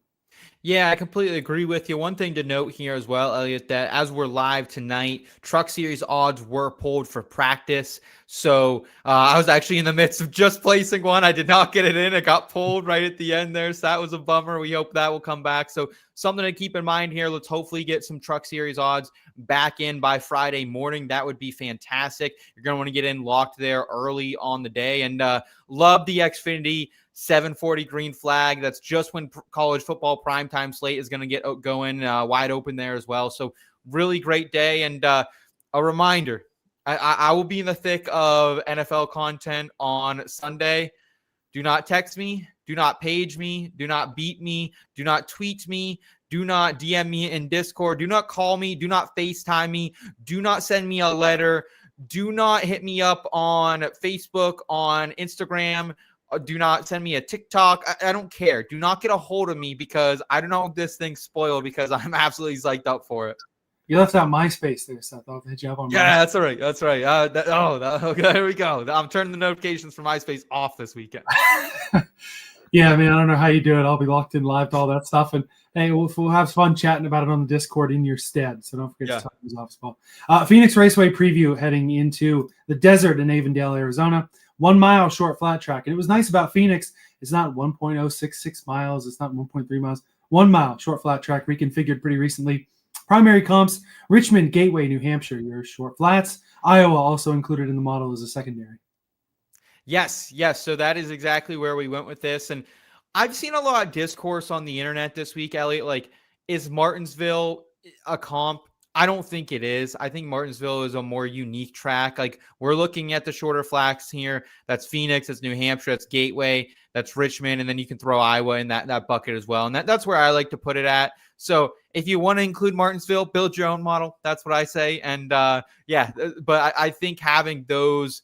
Yeah, I completely agree with you. One thing to note here as well, Elliot, that as we're live tonight, Truck Series odds were pulled for practice. So I was actually in the midst of just placing one. I did not get it in. It got pulled right at the end there. So that was a bummer. We hope that will come back. So something to keep in mind here. Let's hopefully get some Truck Series odds back in by Friday morning. That would be fantastic. You're going to want to get in locked there early on the day. And love the Xfinity 7:40 green flag. That's just when college football primetime slate is going to get going wide open there as well. So really great day. And a reminder, I will be in the thick of NFL content on Sunday. Do not text me. Do not page me. Do not beat me. Do not tweet me. Do not DM me in Discord. Do not call me. Do not FaceTime me. Do not send me a letter. Do not hit me up on Facebook, on Instagram. Do not send me a TikTok. I don't care. Do not get a hold of me because I don't know this thing's spoiled because I'm absolutely psyched up for it. You left out MySpace there, Seth. I'll hit you up on MySpace. Yeah, that's all right. That's right. Okay, there we go. I'm turning the notifications for MySpace off this weekend. Yeah, I mean, I don't know how you do it. I'll be locked in live to all that stuff. And hey, we'll have fun chatting about it on the Discord in your stead. So don't forget to talk those off as well. Phoenix Raceway preview heading into the desert in Avondale, Arizona. 1 mile short flat track. And it was nice about Phoenix. It's not 1.066 miles. It's not 1.3 miles. 1 mile short flat track reconfigured pretty recently. Primary comps, Richmond, Gateway, New Hampshire, your short flats. Iowa also included in the model as a secondary. Yes. So that is exactly where we went with this. And I've seen a lot of discourse on the internet this week, Elliot. Like, is Martinsville a comp? I don't think it is. I think Martinsville is a more unique track. Like, we're looking at the shorter flats here. That's Phoenix, that's New Hampshire, that's Gateway, that's Richmond, and then you can throw Iowa in that bucket as well. And that's where I like to put it at. So if you want to include Martinsville, build your own model. That's what I say. And but I think having those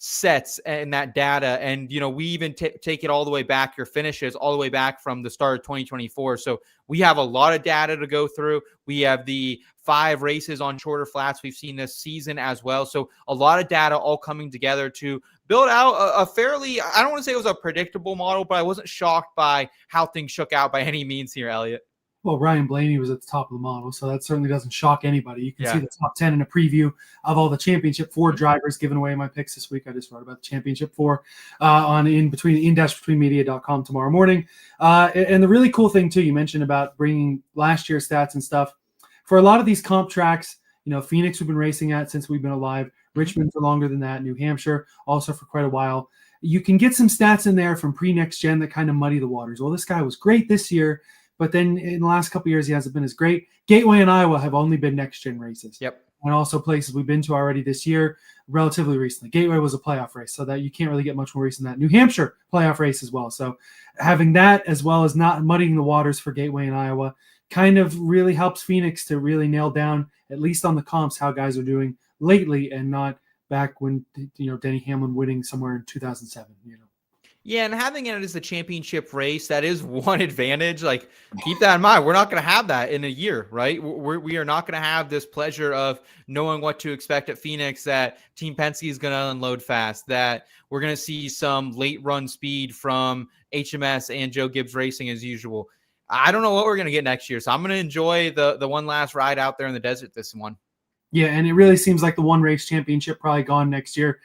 sets and that data, and we even take it all the way back, your finishes all the way back from the start of 2024. So we have a lot of data to go through. We have the 5 races on shorter flats we've seen this season as well. So a lot of data all coming together to build out a fairly, I don't want to say it was a predictable model, but I wasn't shocked by how things shook out by any means here, Elliot. Well, Ryan Blaney was at the top of the model, so that certainly doesn't shock anybody. You can see the top 10 in a preview of all the Championship 4 drivers, giving away my picks this week. I just wrote about the Championship 4 on in-betweenmedia.com tomorrow morning. And the really cool thing, too, you mentioned about bringing last year's stats and stuff. For a lot of these comp tracks, Phoenix we've been racing at since we've been alive, Richmond for longer than that, New Hampshire also for quite a while. You can get some stats in there from pre-next gen that kind of muddy the waters. Well, this guy was great this year, but then in the last couple of years, he hasn't been as great. Gateway and Iowa have only been next-gen races. Yep. And also places we've been to already this year, relatively recently. Gateway was a playoff race, so that you can't really get much more recent than that. New Hampshire, playoff race as well. So having that as well as not muddying the waters for Gateway and Iowa kind of really helps Phoenix to really nail down, at least on the comps, how guys are doing lately and not back when, Denny Hamlin winning somewhere in 2007, Yeah, and having it as a championship race, that is one advantage. Like, keep that in mind. We're not going to have that in a year, right? We are not going to have this pleasure of knowing what to expect at Phoenix, that Team Penske is going to unload fast, that we're going to see some late run speed from HMS and Joe Gibbs Racing as usual. I don't know what we're going to get next year, so I'm going to enjoy the one last ride out there in the desert this one. Yeah, and it really seems like the one race championship probably gone next year.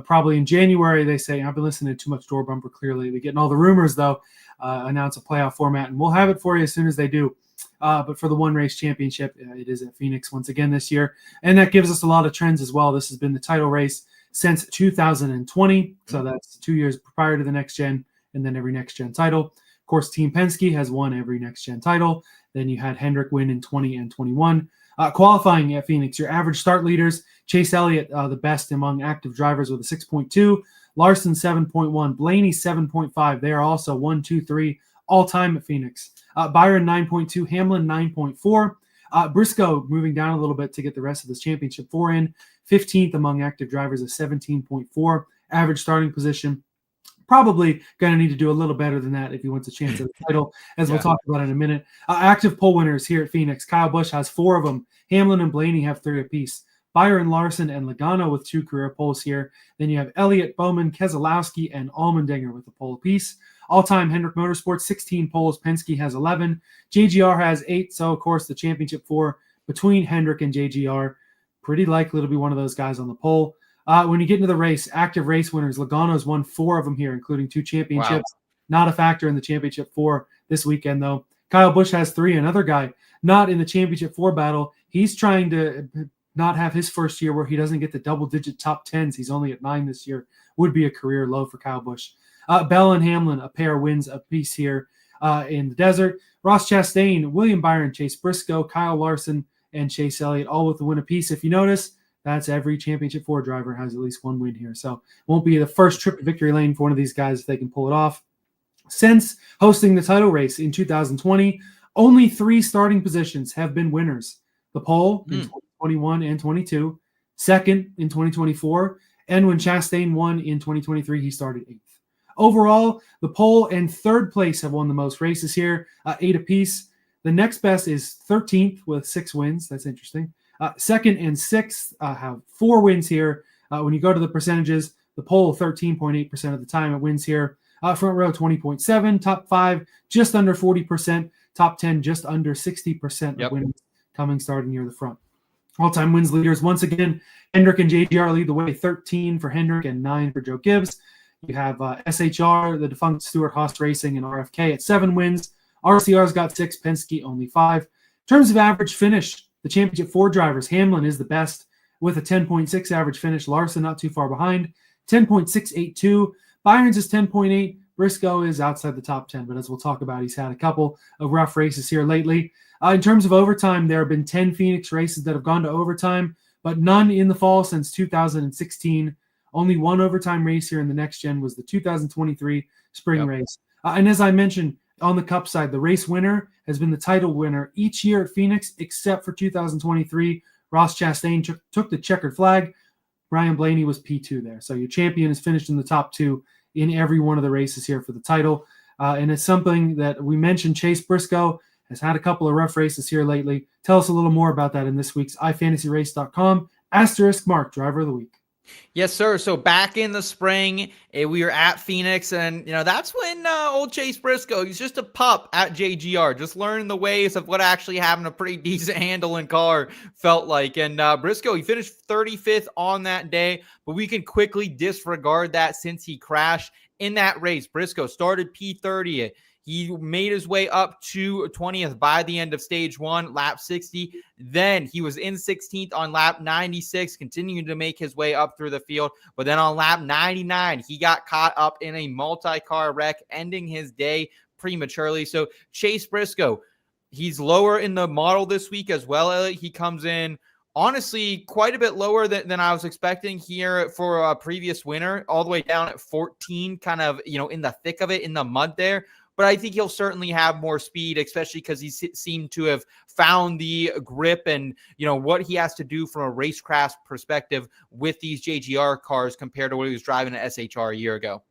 Probably in January, they say. I've been listening to too much Door Bumper clearly. They're getting all the rumors, though, announce a playoff format, and we'll have it for you as soon as they do. But for the one race championship, it is at Phoenix once again this year. And that gives us a lot of trends as well. This has been the title race since 2020. So that's 2 years prior to the next gen and then every next gen title. Of course, Team Penske has won every next gen title. Then you had Hendrick win in 20 and 21. Qualifying at Phoenix, your average start leaders, Chase Elliott, the best among active drivers with a 6.2, Larson 7.1, Blaney 7.5. They are also 1, 2, 3 all time at Phoenix. Byron 9.2, Hamlin 9.4. Briscoe moving down a little bit to get the rest of this championship 4 in, 15th among active drivers at 17.4. Average starting position. Probably going to need to do a little better than that if he wants a chance at the title, as we'll talk about in a minute. Active pole winners here at Phoenix. Kyle Busch has 4 of them. Hamlin and Blaney have 3 apiece. Byron, Larson, and Logano with 2 career poles here. Then you have Elliott, Bowman, Keselowski, and Allmendinger with a pole apiece. All-time Hendrick Motorsports, 16 poles. Penske has 11. JGR has 8. So, of course, the championship 4 between Hendrick and JGR. Pretty likely to be one of those guys on the pole. When you get into the race, active race winners, Logano's won 4 of them here, including 2 championships. Wow. Not a factor in the championship 4 this weekend, though. Kyle Busch has 3. Another guy not in the championship 4 battle. He's trying to not have his first year where he doesn't get the double-digit top 10s. He's only at 9 this year. Would be a career low for Kyle Busch. Bell and Hamlin, a pair wins apiece here in the desert. Ross Chastain, William Byron, Chase Briscoe, Kyle Larson, and Chase Elliott, all with the win apiece. If you notice, that's every championship 4 driver has at least 1 win here. So won't be the first trip to victory lane for one of these guys if they can pull it off. Since hosting the title race in 2020, only 3 starting positions have been winners. The pole in 2021 and 22, second in 2024, and when Chastain won in 2023, he started 8th. Overall, the pole and 3rd place have won the most races here, 8 apiece. The next best is 13th with 6 wins. That's interesting. 2nd and 6th have 4 wins here. When you go to the percentages, the pole 13.8% of the time it wins here. Front row 20.7, top 5 just under 40%, top 10 just under 60% of wins coming starting near the front. All-time wins leaders, once again, Hendrick and JGR lead the way, 13 for Hendrick and 9 for Joe Gibbs. You have SHR, the defunct Stewart-Haas Racing, and RFK at 7 wins. RCR's got 6, Penske only 5. In terms of average finish, the championship 4 drivers, Hamlin is the best with a 10.6 average finish. Larson not too far behind, 10.682. Byron's is 10.8. Briscoe is outside the top 10, but as we'll talk about, he's had a couple of rough races here lately. In terms of overtime, there have been 10 Phoenix races that have gone to overtime, but none in the fall since 2016. Only 1 overtime race here in the next gen was the 2023 spring race. And as I mentioned, on the Cup side, the race winner has been the title winner each year at Phoenix, except for 2023. Ross Chastain took the checkered flag. Ryan Blaney was P2 there. So your champion is finished in the top 2 in every one of the races here for the title. And it's something that we mentioned. Chase Briscoe has had a couple of rough races here lately. Tell us a little more about that in this week's iFantasyRace.com Asterisk Mark Driver of the Week. Yes, sir. So back in the spring, we were at Phoenix, and that's when old Chase Briscoe, he's just a pup at JGR, just learning the ways of what actually having a pretty decent handling car felt like. And Briscoe, he finished 35th on that day, but we can quickly disregard that since he crashed in that race. Briscoe started P30. He made his way up to 20th by the end of stage 1, lap 60. Then he was in 16th on lap 96, continuing to make his way up through the field. But then on lap 99, he got caught up in a multi-car wreck, ending his day prematurely. So Chase Briscoe, he's lower in the model this week as well. He comes in, honestly, quite a bit lower than I was expecting here for a previous winner, all the way down at 14, kind of, in the thick of it, in the mud there. But I think he'll certainly have more speed, especially because he seemed to have found the grip and, what he has to do from a racecraft perspective with these JGR cars compared to what he was driving at SHR a year ago.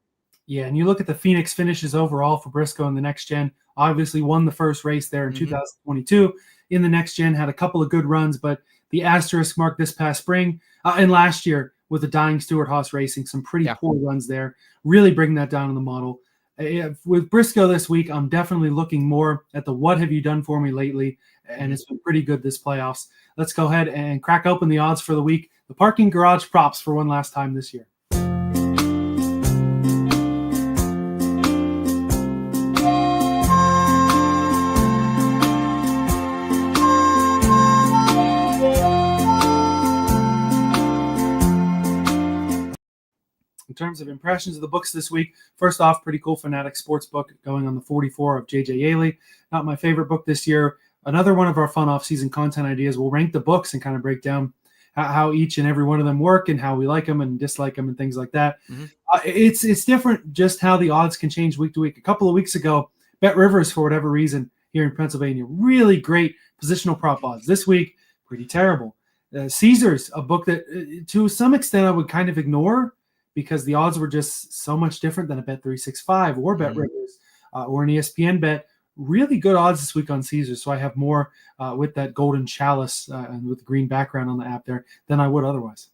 Yeah, and you look at the Phoenix finishes overall for Briscoe in the next gen. Obviously won the first race there in 2022. In the next gen, had a couple of good runs, but the Asterisk Mark this past spring and last year with the dying Stewart-Haas Racing, some pretty poor runs there. Really bring that down in the model. With Briscoe this week, I'm definitely looking more at the what have you done for me lately, and it's been pretty good this playoffs. Let's go ahead and crack open the odds for the week. The parking garage props for one last time this year. In terms of impressions of the books this week, first off, pretty cool Fanatic Sportsbook going on the 44 of J.J. Yaley. Not my favorite book this year. Another one of our fun off-season content ideas. We'll rank the books and kind of break down how each and every one of them work and how we like them and dislike them and things like that. It's different just how the odds can change week to week. A couple of weeks ago, BetRivers, for whatever reason, here in Pennsylvania, really great positional prop odds. This week, pretty terrible. Caesars, a book that to some extent I would kind of ignore, because the odds were just so much different than a Bet365 or BetRivers or an ESPN bet. really good odds this week on Caesars. So I have more with that golden chalice and with the green background on the app there than I would otherwise.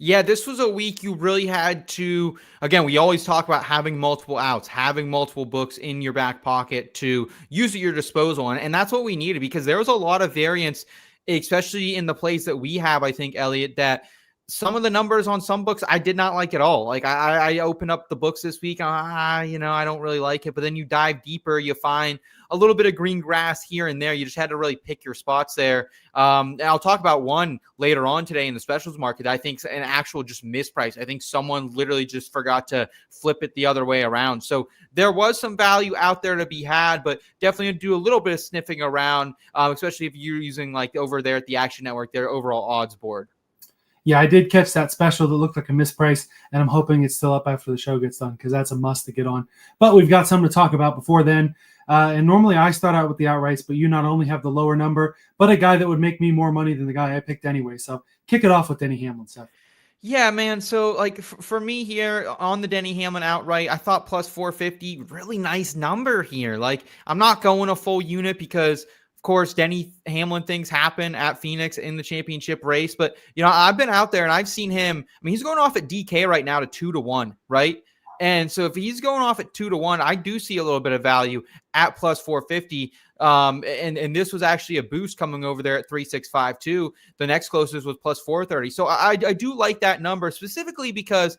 Yeah, this was a week you really had to, again, we always talk about having multiple outs, having multiple books in your back pocket to use at your disposal. And that's what we needed, because there was a lot of variance, especially in the plays that we have, I think, Elliot, that some of the numbers on some books I did not like at all. Like I opened up the books this week, I don't really like it. But then you dive deeper, you find a little bit of green grass here and there. You just had to really pick your spots there. And I'll talk about one later on today in the specials market. I think an actual just misprice. I think someone literally just forgot to flip it the other way around. So there was some value out there to be had, but definitely do a little bit of sniffing around, especially if you're using like over there at the Action Network, their overall odds board. Yeah, I did catch that special that looked like a misprice, and I'm hoping it's still up after the show gets done, because that's a must to get on. But we've got something to talk about before then. And normally I start out with the outrights, but you not only have the lower number, but a guy that would make me more money than the guy I picked anyway. So kick it off with Denny Hamlin, Seth. Yeah, man. So like for me here on the Denny Hamlin outright, I thought plus 450, really nice number here. Like I'm not going a full unit because of course, Denny Hamlin things happen at Phoenix in the championship race. But, I've been out there and I've seen him. I mean, he's going off at DK right now to 2-1, right? And so if he's going off at 2-1, I do see a little bit of value at plus 450. And this was actually a boost coming over there at 3,652. The next closest was plus 430. So I do like that number specifically because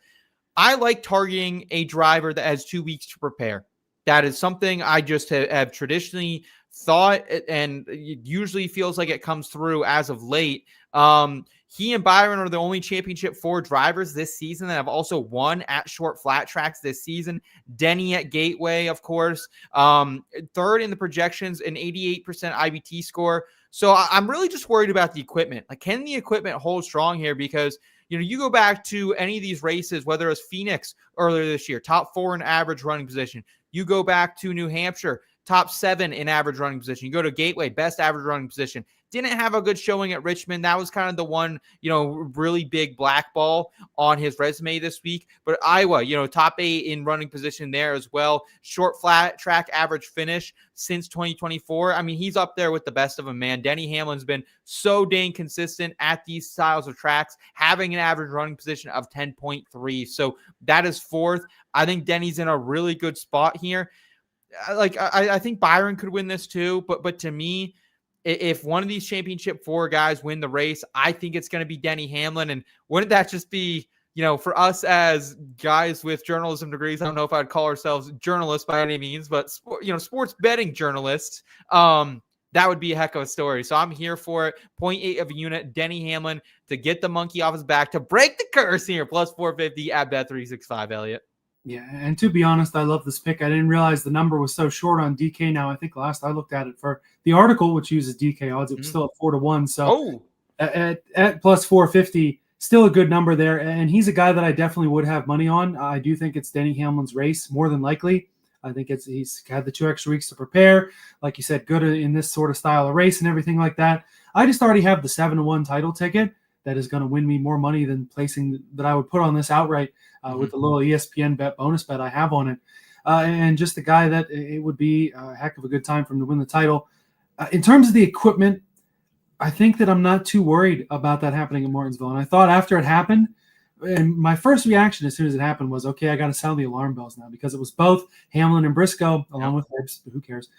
I like targeting a driver that has 2 weeks to prepare. That is something I just have traditionally thought, and it usually feels like it comes through as of late. He and Byron are the only championship 4 drivers this season that have also won at short flat tracks this season. Denny at Gateway, of course, third in the projections, an 88% IBT score. So I'm really just worried about the equipment. Like, can the equipment hold strong here? Because you go back to any of these races, whether it's Phoenix earlier this year, top 4 in average running position. You go back to New Hampshire, top 7 in average running position. You go to Gateway, best average running position. Didn't have a good showing at Richmond. That was kind of the one, really big blackball on his resume this week. But Iowa, top 8 in running position there as well. Short flat track average finish since 2024. I mean, he's up there with the best of them, man. Denny Hamlin's been so dang consistent at these styles of tracks, having an average running position of 10.3. So that is 4th. I think Denny's in a really good spot here. I think Byron could win this too, but to me, if one of these championship 4 guys win the race, I think it's going to be Denny Hamlin. And wouldn't that just be, for us as guys with journalism degrees, I don't know if I'd call ourselves journalists by any means, but sports betting journalists, that would be a heck of a story. So I'm here for it. 0.8 of a unit, Denny Hamlin to get the monkey off his back, to break the curse here, plus 450 at Bet365, Elliot. Yeah, and to be honest, I love this pick. I didn't realize the number was so short on DK. Now, I think last I looked at it for the article, which uses DK odds, it was still at 4-1. So at plus 450, still a good number there. And he's a guy that I definitely would have money on. I do think it's Denny Hamlin's race, more than likely. I think he's had the 2 extra weeks to prepare. Like you said, good in this sort of style of race and everything like that. I just already have the 7-1 title ticket that is going to win me more money than placing that I would put on this outright with the little ESPN bet bonus bet I have on it. And just the guy that it would be a heck of a good time for him to win the title. In terms of the equipment, I think that I'm not too worried about that happening in Martinsville. And I thought after it happened, and my first reaction as soon as it happened was, okay, I got to sound the alarm bells now, because it was both Hamlin and Briscoe, along with Gibbs, but who cares?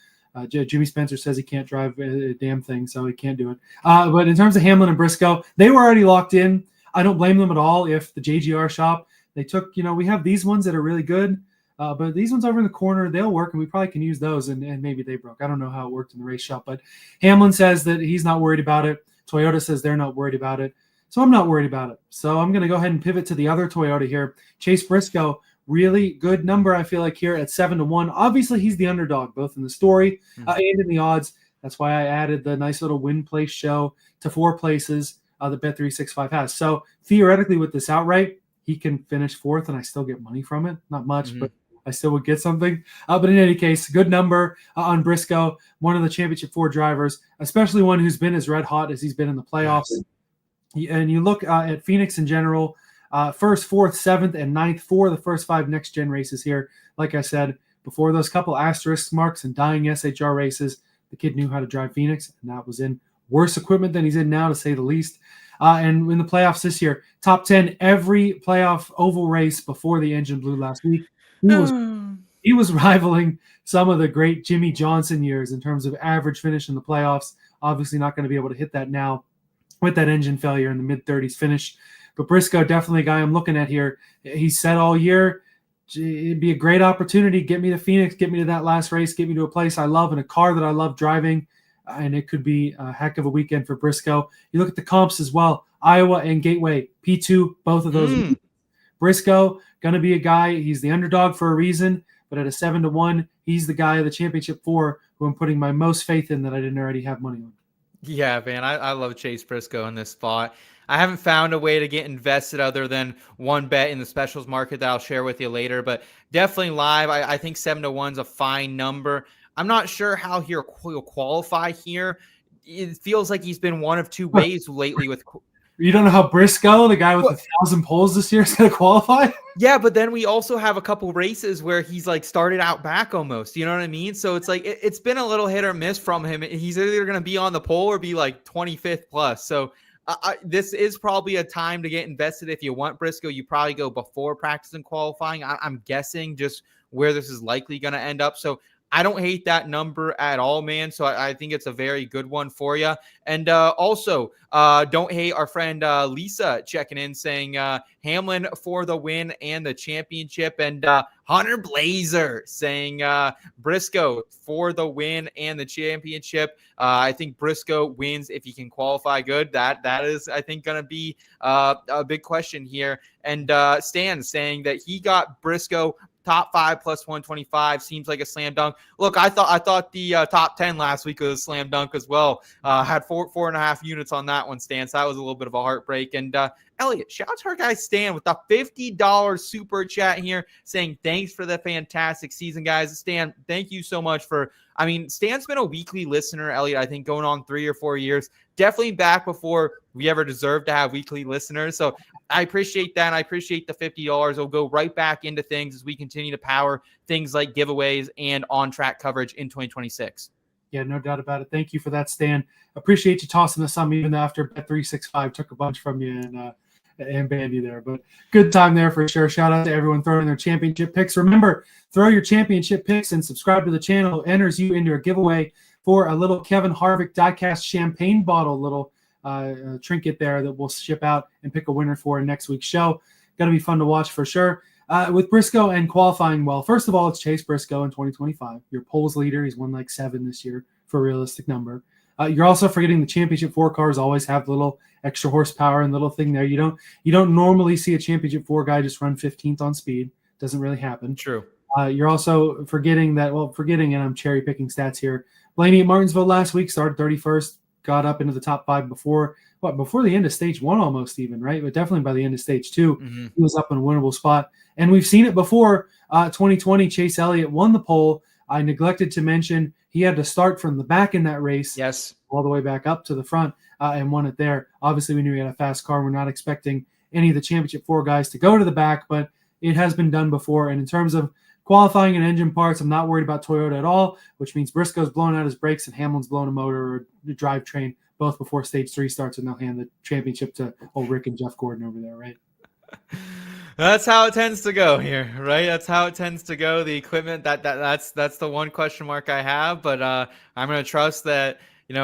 Jimmy Spencer says he can't drive a damn thing, so he can't do it. But in terms of Hamlin and Briscoe, they were already locked in. I don't blame them at all if the JGR shop, they took, we have these ones that are really good, but these ones over in the corner, they'll work, and we probably can use those, and maybe they broke. I don't know how it worked in the race shop, but Hamlin says that he's not worried about it. Toyota says they're not worried about it. So I'm not worried about it. So I'm going to go ahead and pivot to the other Toyota here. Chase Briscoe, really good number, I feel like, here at 7-1. Obviously, he's the underdog, both in the story and in the odds. That's why I added the nice little win place show to 4 places that Bet365 has. So theoretically, with this outright, he can finish 4th, and I still get money from it. Not much, but I still would get something. But in any case, good number on Briscoe, one of the championship 4 drivers, especially one who's been as red hot as he's been in the playoffs. Yes. And you look at Phoenix in general, 1st, 4th, 7th, and 9th for the first 5 next-gen races here. Like I said, before those couple asterisk marks and dying SHR races, the kid knew how to drive Phoenix, and that was in worse equipment than he's in now, to say the least. And in the playoffs this year, top 10 every playoff oval race before the engine blew last week. He was rivaling some of the great Jimmy Johnson years in terms of average finish in the playoffs. Obviously not going to be able to hit that now with that engine failure in the mid-30s finish. But Briscoe, definitely a guy I'm looking at here. He said all year, it'd be a great opportunity. Get me to Phoenix, get me to that last race, get me to a place I love and a car that I love driving. And it could be a heck of a weekend for Briscoe. You look at the comps as well. Iowa and Gateway, P2, both of those. Briscoe, going to be a guy, he's the underdog for a reason, but at a 7-1, he's the guy of the championship 4 who I'm putting my most faith in that I didn't already have money on. Yeah, man, I love Chase Briscoe in this spot. I haven't found a way to get invested other than one bet in the specials market that I'll share with you later, but definitely live. I think 7-1 is a fine number. I'm not sure how he'll qualify here. It feels like he's been one of two ways lately with. You don't know how Briscoe, the guy with 1,000 poles this year, is going to qualify? Yeah, but then we also have a couple races where he's like started out back almost. You know what I mean? So it's like it's been a little hit or miss from him. He's either going to be on the pole or be like 25th plus. So this is probably a time to get invested. If you want Briscoe, you probably go before practice and qualifying. I'm guessing just where this is likely going to end up. So I don't hate that number at all, man. So I think it's a very good one for you. And also, don't hate our friend Lisa checking in saying Hamlin for the win and the championship. And Hunter Blazer saying Briscoe for the win and the championship. I think Briscoe wins if he can qualify good. That is, I think, going to be a big question here. And Stan saying that he got Briscoe top 5 plus 125 seems like a slam dunk. Look, I thought the top 10 last week was a slam dunk as well. Had 4.5 units on that one, Stan. So that was a little bit of a heartbreak. And Elliot, shout out to our guy Stan with the $50 super chat here saying thanks for the fantastic season, guys. Stan, thank you so much for. I mean, Stan's been a weekly listener, Elliot, I think going on 3 or 4 years. Definitely back before we ever deserved to have weekly listeners. So I appreciate that. And I appreciate the $50. It'll go right back into things as we continue to power things like giveaways and on-track coverage in 2026. Yeah, no doubt about it. Thank you for that, Stan. Appreciate you tossing us some even after Bet365 took a bunch from you and banned you there. But good time there for sure. Shout out to everyone throwing their championship picks. Remember, throw your championship picks and subscribe to the channel. Enters you into a giveaway for a little Kevin Harvick diecast champagne bottle, little trinket there that we'll ship out and pick a winner for in next week's show. Going to be fun to watch for sure. With Briscoe and qualifying well, first of all, it's Chase Briscoe in 2025. Your poles leader. He's won like 7 this year for a realistic number. You're also forgetting the championship 4 cars always have little extra horsepower and little thing there. You don't normally see a championship 4 guy just run 15th on speed. Doesn't really happen. True. You're also forgetting, and I'm cherry picking stats here. Blaney at Martinsville last week started 31st, got up into the top 5 before the end of stage 1 almost even, right? But definitely by the end of stage 2, He was up in a winnable spot. And we've seen it before. 2020, Chase Elliott won the pole. I neglected to mention he had to start from the back in that race. Yes. All the way back up to the front and won it there. Obviously, we knew he had a fast car. We're not expecting any of the championship 4 guys to go to the back, but it has been done before. And in terms of qualifying and engine parts, I'm not worried about Toyota at all, which means Briscoe's blowing out his brakes and Hamlin's blowing a motor or the drivetrain both before stage 3 starts, and they'll hand the championship to old Rick and Jeff Gordon over there, right? That's how it tends to go here, right? That's how it tends to go. The equipment, that's the one question mark I have, but I'm going to trust that,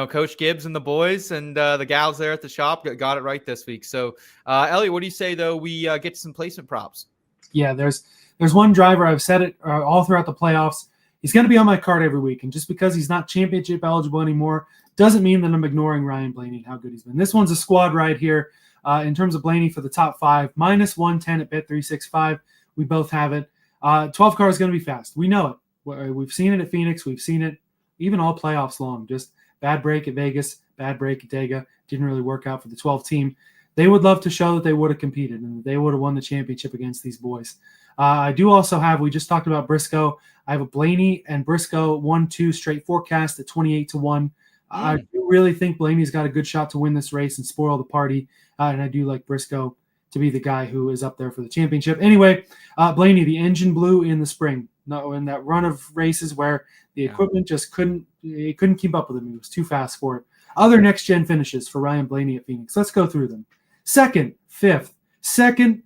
Coach Gibbs and the boys and the gals there at the shop got it right this week. So, Elliot, what do you say, though, we get some placement props? Yeah, there's one driver, I've said it all throughout the playoffs. He's going to be on my card every week, and just because he's not championship eligible anymore doesn't mean that I'm ignoring Ryan Blaney and how good he's been. This one's a squad ride here. In terms of Blaney for the top 5, minus 110 at Bet365. We both have it. 12 car is going to be fast. We know it. We've seen it at Phoenix. We've seen it even all playoffs long. Just bad break at Vegas, bad break at Dega. Didn't really work out for the 12 team. They would love to show that they would have competed and that they would have won the championship against these boys. I do also have, we just talked about Briscoe. I have a Blaney and Briscoe 1-2 straight forecast at 28-1. I do really think Blaney's got a good shot to win this race and spoil the party. And I do like Briscoe to be the guy who is up there for the championship. Anyway, Blaney, the engine blew in the spring. No, in that run of races where the equipment just couldn't keep up with him. It was too fast for it. Other next-gen finishes for Ryan Blaney at Phoenix. Let's go through them. Second, fifth, second,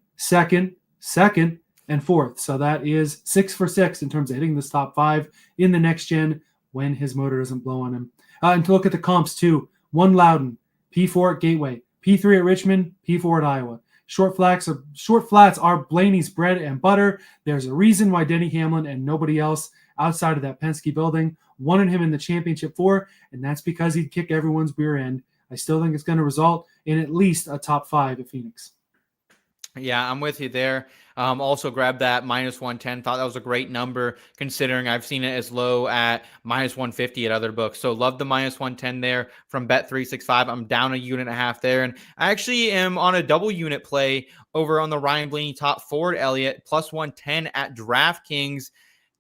and fourth. So that is 6 for 6 in terms of hitting this top 5 in the next-gen when his motor doesn't blow on him. And to look at the comps too, 1 Loudon, P4 at Gateway, P3 at Richmond, P4 at Iowa. Short flats are Blaney's bread and butter. There's a reason why Denny Hamlin and nobody else outside of that Penske building wanted him in the championship 4, and that's because he'd kick everyone's rear end. I still think it's going to result in at least a top 5 at Phoenix. Yeah, I'm with you there. Also grabbed that -110. Thought that was a great number considering I've seen it as low at -150 at other books. So love the -110 there from Bet365. I'm down a unit and a half there. And I actually am on a double unit play over on the Ryan Blaney top Ford Elliott +110 at DraftKings.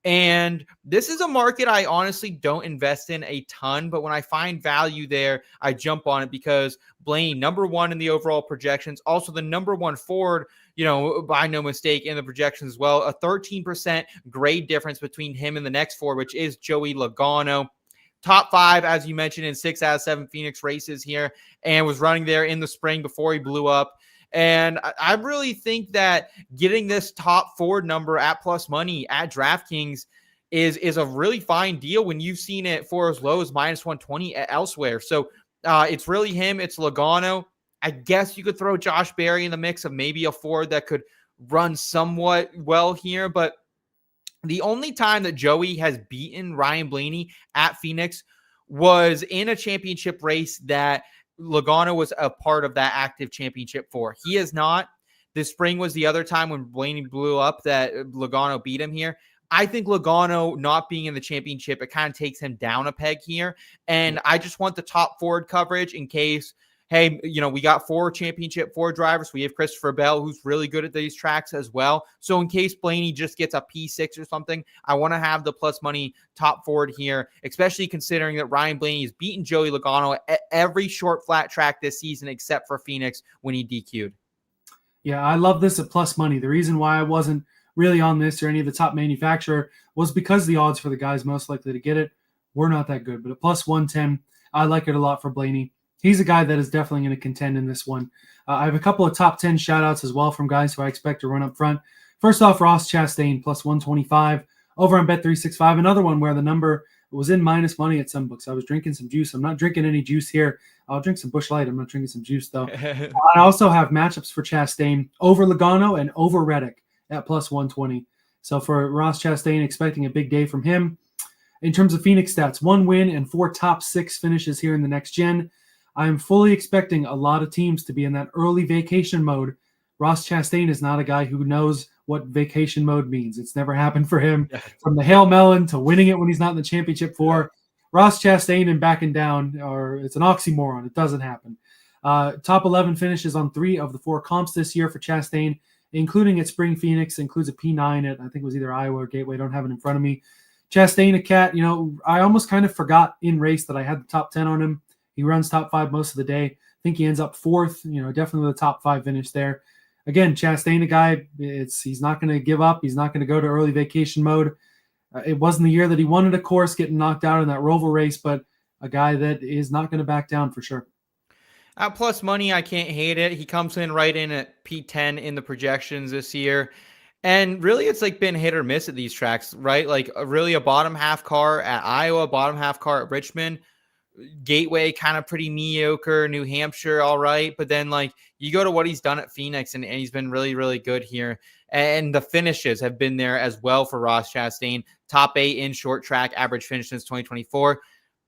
And this is a market I honestly don't invest in a ton, but when I find value there, I jump on it because Blaney, number 1 in the overall projections, also the number 1 Ford, by no mistake in the projections as well, a 13% grade difference between him and the next Ford, which is Joey Logano. Top 5, as you mentioned, in 6 out of 7 Phoenix races here, and was running there in the spring before he blew up. And I really think that getting this top Ford number at plus money at DraftKings is a really fine deal when you've seen it for as low as -120 elsewhere. So it's really him. It's Logano. I guess you could throw Josh Berry in the mix of maybe a Ford that could run somewhat well here. But the only time that Joey has beaten Ryan Blaney at Phoenix was in a championship race that Logano was a part of that active championship for. He is not. This spring was the other time when Blaney blew up that Logano beat him here. I think Logano not being in the championship, it kind of takes him down a peg here. And I just want the top Ford coverage in case, hey, we got 4 championship Ford drivers. We have Christopher Bell, who's really good at these tracks as well. So in case Blaney just gets a P6 or something, I want to have the plus money top Ford here, especially considering that Ryan Blaney has beaten Joey Logano at every short flat track this season except for Phoenix when he DQ'd. Yeah, I love this at plus money. The reason why I wasn't really on this or any of the top manufacturer was because the odds for the guys most likely to get it were not that good. But at plus 110, I like it a lot for Blaney. He's a guy that is definitely going to contend in this one. I have a couple of top 10 shout-outs as well from guys who I expect to run up front. First off, Ross Chastain, plus 125 over on Bet365. Another one where the number was in minus money at some books. I was drinking some juice. I'm not drinking any juice here. I'll drink some Busch Light. I'm not drinking some juice, though. I also have matchups for Chastain over Logano and over Reddick at plus 120. So for Ross Chastain, expecting a big day from him. In terms of Phoenix stats, 1 win and 4 top 6 finishes here in the next gen. I'm fully expecting a lot of teams to be in that early vacation mode. Ross Chastain is not a guy who knows what vacation mode means. It's never happened for him. From the Hail Melon to winning it when he's not in the championship 4. Ross Chastain and backing down, or it's an oxymoron. It doesn't happen. Top 11 finishes on 3 of the 4 comps this year for Chastain, including at Spring Phoenix, includes a P9 at, I think it was either Iowa or Gateway. I don't have it in front of me. Chastain, a cat, I almost kind of forgot in race that I had the top 10 on him. He runs top 5 most of the day. I think he ends up 4th, definitely with a top 5 finish there. Again, Chastain, a guy, he's not going to give up. He's not going to go to early vacation mode. It wasn't the year that he wanted a course, getting knocked out in that Roval race, but a guy that is not going to back down for sure. At plus money, I can't hate it. He comes in right in at P10 in the projections this year. And really, it's like been hit or miss at these tracks, right? Like really a bottom half car at Iowa, bottom half car at Richmond. Gateway kind of pretty mediocre, New Hampshire all right, but then like you go to what he's done at Phoenix and he's been really, really good here, and the finishes have been there as well for Ross Chastain. Top 8 in short track average finish since 2024.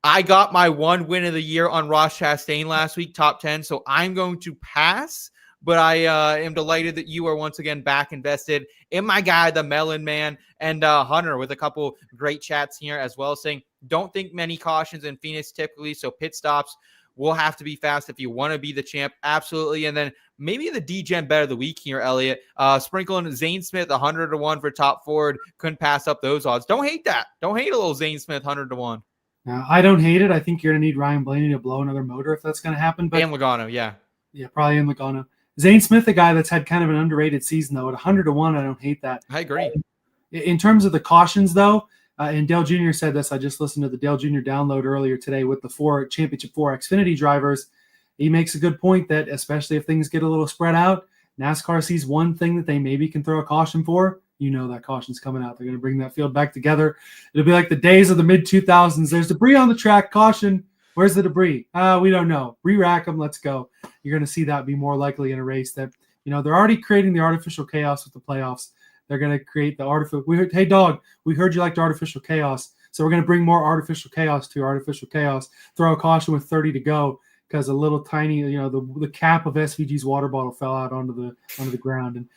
I got my 1 win of the year on Ross Chastain last week, top 10, so I'm going to pass, but I am delighted that you are once again back invested in my guy, the Melon Man, and Hunter with a couple great chats here as well, saying don't think many cautions in Phoenix typically, so pit stops will have to be fast if you want to be the champ. Absolutely. And then maybe the D-Gen bet of the week here, Elliot. Sprinkling Zane Smith 100-1 for top Ford. Couldn't pass up those odds. Don't hate that. Don't hate a little Zane Smith 100-1. Now, I don't hate it. I think you're going to need Ryan Blaney to blow another motor if that's going to happen. But and Logano, yeah. Yeah, probably in Logano. Zane Smith, a guy that's had kind of an underrated season, though, at 100-1. I don't hate that. I agree. In terms of the cautions, though, and Dale Jr. said this, I just listened to the Dale Jr. download earlier today with the Championship 4 Xfinity drivers. He makes a good point that, especially if things get a little spread out, NASCAR sees one thing that they maybe can throw a caution for. You know that caution's coming out. They're going to bring that field back together. It'll be like the days of the mid-2000s. There's debris on the track. Caution. Where's the debris? We don't know. Re-rack them. Let's go. You're going to see that be more likely in a race that, they're already creating the artificial chaos with the playoffs. They're going to create the artificial. Hey, dog, we heard you liked artificial chaos. So we're going to bring more artificial chaos to your artificial chaos. Throw a caution with 30 to go because a little tiny, the cap of SVG's water bottle fell out onto the ground. And,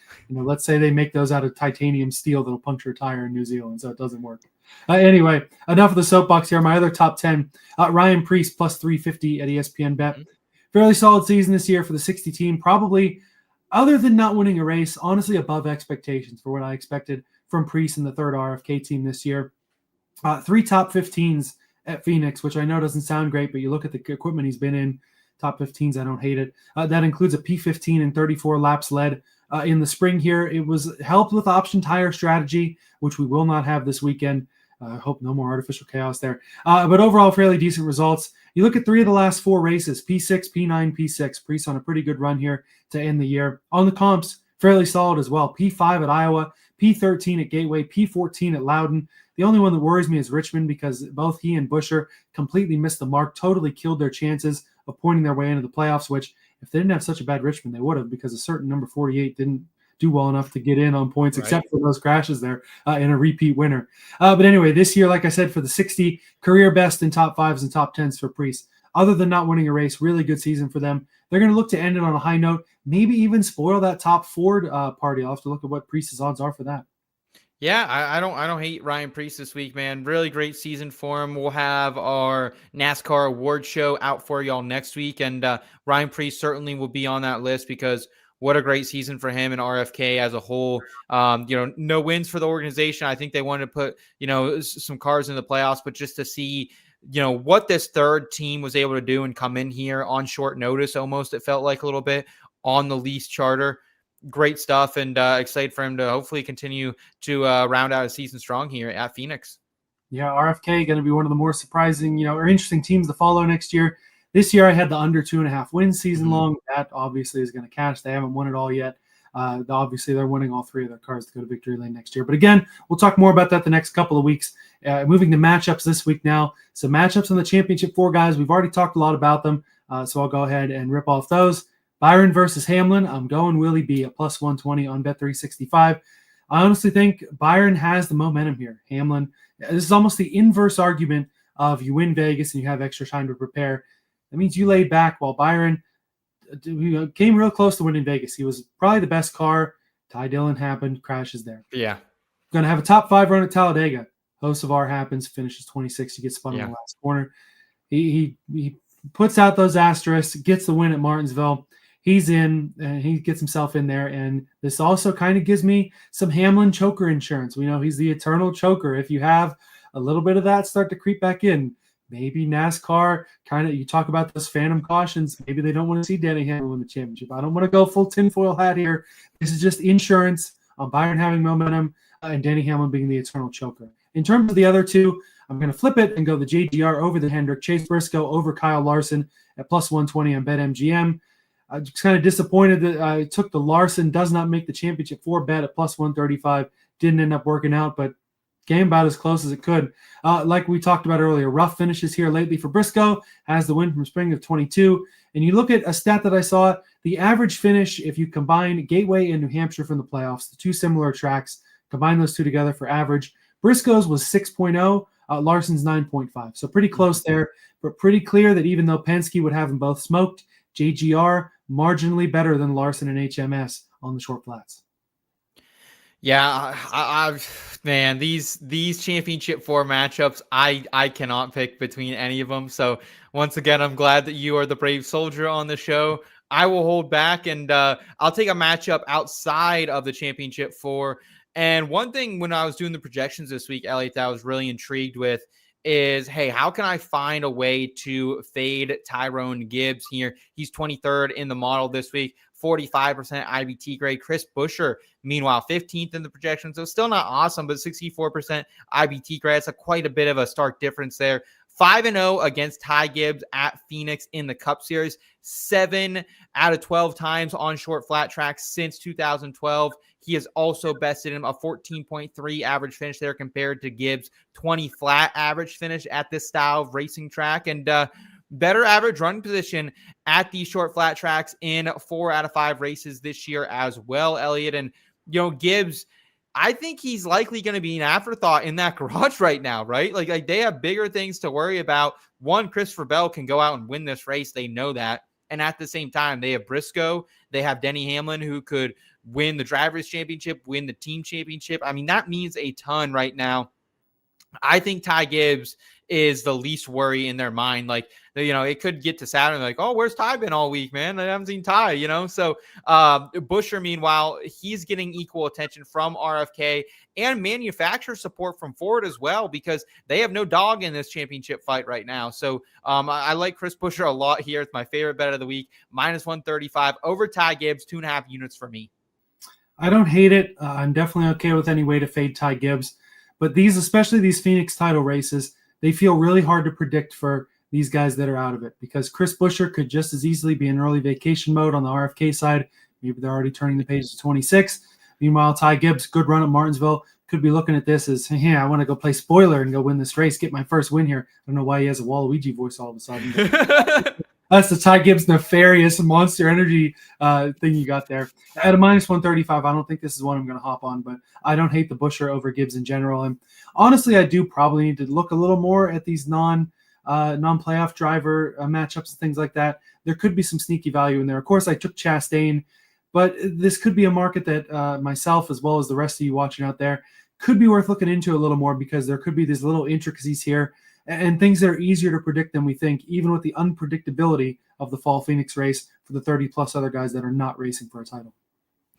let's say they make those out of titanium steel that'll puncture a tire in New Zealand. So it doesn't work. Anyway, enough of the soapbox here. My other top 10, Ryan Preece plus 350 at ESPN Bet. Fairly solid season this year for the 60 team. Probably, other than not winning a race, honestly above expectations for what I expected from Preece in the third RFK team this year. 3 top 15s at Phoenix, which I know doesn't sound great, but you look at the equipment he's been in, top 15s, I don't hate it. That includes a P15 and 34 laps led in the spring here. It was helped with option tire strategy, which we will not have this weekend. I hope no more artificial chaos there. But overall, fairly decent results. You look at 3 of the last 4 races, P6, P9, P6. Preece on a pretty good run here to end the year. On the comps, fairly solid as well. P5 at Iowa, P13 at Gateway, P14 at Loudon. The only one that worries me is Richmond because both he and Buescher completely missed the mark, totally killed their chances of pointing their way into the playoffs, which if they didn't have such a bad Richmond, they would have, because a certain number 48 didn't do well enough to get in on points, except for those crashes there in a repeat winner. But anyway, this year, like I said, for the 60, career best in top 5s and top 10s for Preece. Other than not winning a race, really good season for them. They're going to look to end it on a high note, maybe even spoil that top 4 party. I'll have to look at what Preece's odds are for that. Yeah, I don't hate Ryan Preece this week, man. Really great season for him. We'll have our NASCAR award show out for y'all next week, and Ryan Preece certainly will be on that list because what a great season for him and RFK as a whole. No wins for the organization. I think they wanted to put, some cars in the playoffs, but just to see, what this third team was able to do and come in here on short notice, almost, it felt like a little bit on the lease charter. Great stuff, and excited for him to hopefully continue to round out a season strong here at Phoenix. Yeah, RFK going to be one of the more surprising, or interesting teams to follow next year. This year I had the under 2.5 wins season long. That obviously is going to cash. They haven't won it all yet. Obviously, they're winning all 3 of their cars to go to victory lane next year. But again, we'll talk more about that the next couple of weeks. Moving to matchups this week now. So matchups on the Championship 4 guys. We've already talked a lot about them, so I'll go ahead and rip off those. Byron versus Hamlin. I'm going Willie B at plus 120 on Bet365. I honestly think Byron has the momentum here. Hamlin, this is almost the inverse argument of you win Vegas and you have extra time to prepare. That means you laid back while Byron came real close to winning Vegas. He was probably the best car. Ty Dillon happened, crashes there. Yeah. Going to have a top 5 run at Talladega. Hocevar happens, finishes 26. He gets spun in the last corner. He puts out those asterisks, gets the win at Martinsville. He's in, and he gets himself in there. And this also kind of gives me some Hamlin choker insurance. We know he's the eternal choker. If you have a little bit of that start to creep back in, maybe NASCAR you talk about those phantom cautions. Maybe they don't want to see Denny Hamlin win the championship. I don't want to go full tinfoil hat here. This is just insurance on Byron having momentum and Denny Hamlin being the eternal choker. In terms of the other 2, I'm going to flip it and go the JGR over the Hendrick. Chase Briscoe over Kyle Larson at plus 120 on BetMGM. I'm just kind of disappointed that I took the Larson does not make the Championship 4 bet at plus 135. Didn't end up working out, but came about as close as it could. Like we talked about earlier, rough finishes here lately for Briscoe, has the win from spring of 22. And you look at a stat that I saw, the average finish, if you combine Gateway and New Hampshire from the playoffs, the 2 similar tracks, combine those 2 together for average, Briscoe's was 6.0, Larson's 9.5. So pretty close there, but pretty clear that even though Penske would have them both smoked, JGR marginally better than Larson and HMS on the short flats. Yeah, man, these Championship 4 matchups, I cannot pick between any of them. So once again, I'm glad that you are the brave soldier on the show. I will hold back, and I'll take a matchup outside of the Championship 4. And one thing when I was doing the projections this week, Elliot, that I was really intrigued with is, hey, how can I find a way to fade Tyrone Gibbs here? He's 23rd in the model this week. 45% IBT grade. Chris Buescher, meanwhile, 15th in the projection. So still not awesome, but 64% IBT grade. It's quite a bit of a stark difference there. 5-0 against Ty Gibbs at Phoenix in the Cup Series. 7 out of 12 times on short flat tracks since 2012. He has also bested him a 14.3 average finish there compared to Gibbs' 20 flat average finish at this style of racing track. And better average running position at these short flat tracks in 4 out of 5 races this year as well, Elliot. And, Gibbs, I think he's likely going to be an afterthought in that garage right now, right? Like they have bigger things to worry about. One, Christopher Bell can go out and win this race. They know that. And at the same time, they have Briscoe. They have Denny Hamlin, who could win the Drivers' Championship, win the Team Championship. I mean, that means a ton right now. I think Ty Gibbs is the least worry in their mind. Like, it could get to Saturday, like, oh, where's Ty been all week, man? I haven't seen Ty, So Buescher, meanwhile, he's getting equal attention from RFK and manufacturer support from Ford as well, because they have no dog in this championship fight right now. So I like Chris Buescher a lot here. It's my favorite bet of the week. -135 over Ty Gibbs, 2.5 units for me. I don't hate it. I'm definitely okay with any way to fade Ty Gibbs. But especially these Phoenix title races, they feel really hard to predict for these guys that are out of it, because Chris Buescher could just as easily be in early vacation mode on the RFK side. Maybe they're already turning the page to 26. Meanwhile, Ty Gibbs, good run at Martinsville, could be looking at this as, hey, I want to go play spoiler and go win this race, get my first win here. I don't know why he has a Waluigi voice all of a sudden. That's the Ty Gibbs nefarious Monster Energy thing you got there. At a -135, I don't think this is one I'm going to hop on, but I don't hate the Buescher over Gibbs in general. And honestly, I do probably need to look a little more at these non-playoff driver matchups and things like that. There could be some sneaky value in there. Of course, I took Chastain, but this could be a market that myself, as well as the rest of you watching out there, could be worth looking into a little more, because there could be these little intricacies here and things that are easier to predict than we think, even with the unpredictability of the fall Phoenix race for the 30-plus other guys that are not racing for a title.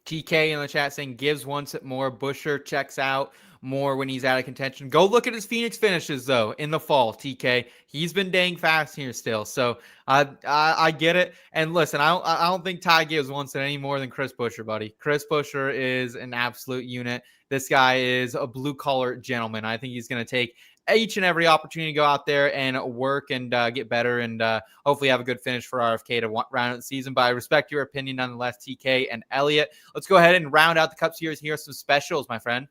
TK in the chat saying Gibbs wants it more. Buescher checks out more when he's out of contention. Go look at his Phoenix finishes, though, in the fall, TK. He's been dang fast here still. So I get it. And listen, I don't think Ty Gibbs wants it any more than Chris Buescher, buddy. Chris Buescher is an absolute unit. This guy is a blue-collar gentleman. I think he's going to take each and every opportunity to go out there and work and get better and hopefully have a good finish for RFK to round out the season. But I respect your opinion nonetheless, TK and Elliot. Let's go ahead and round out the Cup Series. Here are some specials, my friend.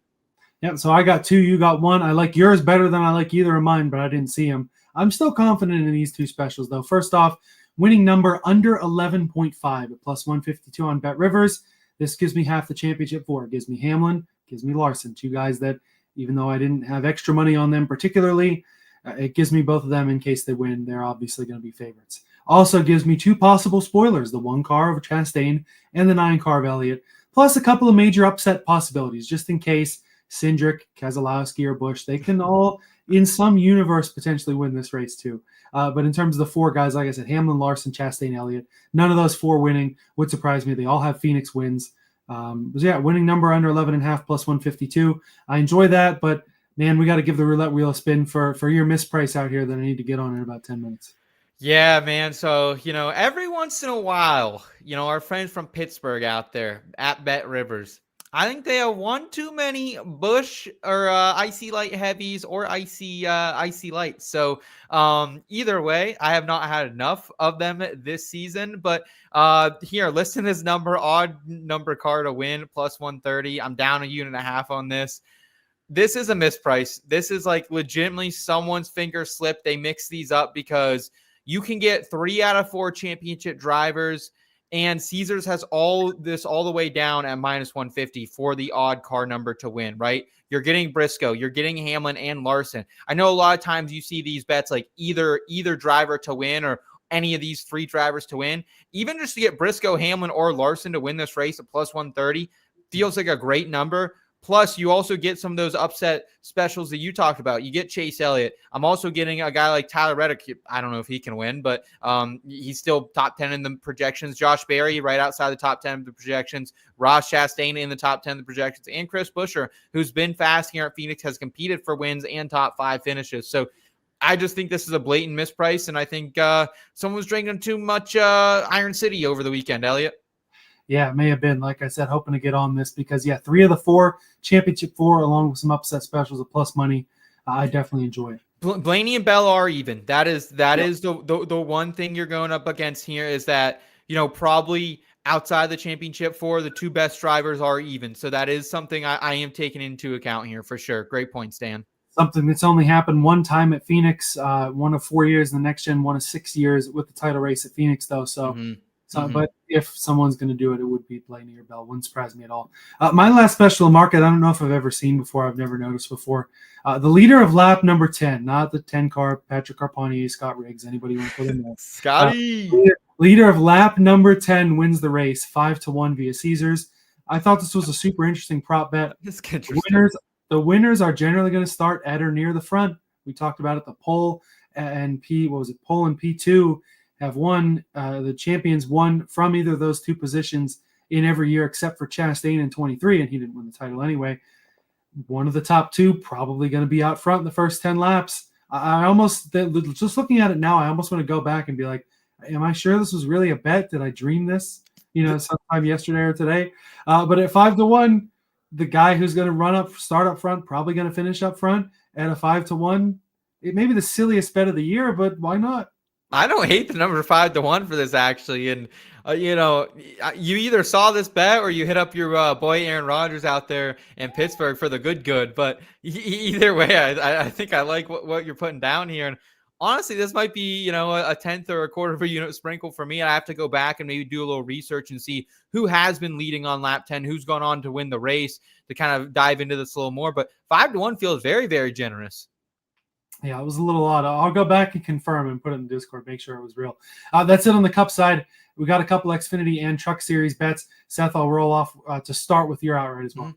Yeah, so I got 2, you got 1. I like yours better than I like either of mine, but I didn't see them. I'm still confident in these 2 specials, though. First off, winning number under 11.5 at +152 on BetRivers. This gives me half the championship for. It gives me Hamlin, gives me Larson, 2 guys that, even though I didn't have extra money on them particularly, it gives me both of them in case they win. They're obviously going to be favorites. Also gives me 2 possible spoilers, the 1 car of Chastain and the 9 car of Elliott, plus a couple of major upset possibilities, just in case Cindric, Keselowski, or Busch, they can all, in some universe, potentially win this race too. But in terms of the 4 guys, like I said, Hamlin, Larson, Chastain, Elliott, none of those 4 winning would surprise me. They all have Phoenix wins. Winning number under 11.5 +152. I enjoy that, but man, we got to give the roulette wheel a spin for your misprice out here that I need to get on in about 10 minutes. Yeah, man. So, every once in a while, our friends from Pittsburgh out there at BetRivers, I think they have one too many Busch or IC Light heavies or IC Lights. So either way, I have not had enough of them this season. But here, listen to this number, odd number car to win, +130. I'm down 1.5 units on this. This is a misprice. This is like legitimately someone's finger slipped. They mix these up because you can get 3 out of 4 championship drivers. And Caesars has all the way down at -150 for the odd car number to win, right? You're getting Briscoe, you're getting Hamlin and Larson. I know a lot of times you see these bets like either driver to win or any of these 3 drivers to win. Even just to get Briscoe, Hamlin, or Larson to win this race at +130 feels like a great number. Plus, you also get some of those upset specials that you talked about. You get Chase Elliott. I'm also getting a guy like Tyler Reddick. I don't know if he can win, but he's still top 10 in the projections. Josh Berry right outside the top 10 of the projections. Ross Chastain in the top 10 of the projections. And Chris Buescher, who's been fast here at Phoenix, has competed for wins and top 5 finishes. So I just think this is a blatant misprice, and I think someone was drinking too much Iron City over the weekend, Elliot. Yeah, it may have been, like I said, hoping to get on this because, 3 of the 4, championship 4, along with some upset specials of plus money. I definitely enjoy it. Blaney and Bell are even. That is the one thing you're going up against here is that, probably outside the championship 4, the 2 best drivers are even. So that is something I am taking into account here for sure. Great point, Stan. Something that's only happened one time at Phoenix, 1 of 4 years, in the next gen 1 of 6 years with the title race at Phoenix, though. So, but if someone's going to do it, it would be Blaney or Bell. Wouldn't surprise me at all. My last special market, I don't know if I've ever seen before. I've never noticed before. The leader of lap number 10, not the 10 car, Patrick Carpani, Scott Riggs, anybody want to put in there. Scotty. Leader of lap number 10 wins the race 5-1 via Caesars. I thought this was a super interesting prop bet. The winners are generally going to start at or near the front. We talked about it. The pole and pole and P2 have won. The champions won from either of those 2 positions in every year except for Chastain in 23, and he didn't win the title anyway. One of the top 2 probably going to be out front in the first 10 laps. I almost, just looking at it now, I almost want to go back and be like, am I sure this was really a bet? Did I dream this, sometime yesterday or today? But at 5-1, the guy who's going to start up front, probably going to finish up front at a 5-1. It may be the silliest bet of the year, but why not? I don't hate the number 5-1 for this actually. And, you either saw this bet or you hit up your boy Aaron Rodgers out there in Pittsburgh for the good. But either way, I think I like what you're putting down here. And honestly, this might be, a tenth or a quarter of a unit sprinkle for me. I have to go back and maybe do a little research and see who has been leading on lap 10, who's gone on to win the race to kind of dive into this a little more. But 5-1 feels very, very generous. Yeah, it was a little odd. I'll go back and confirm and put it in Discord, make sure it was real. That's it on the Cup side. We got a couple Xfinity and Truck Series bets. Seth, I'll roll off to start with your outright as well.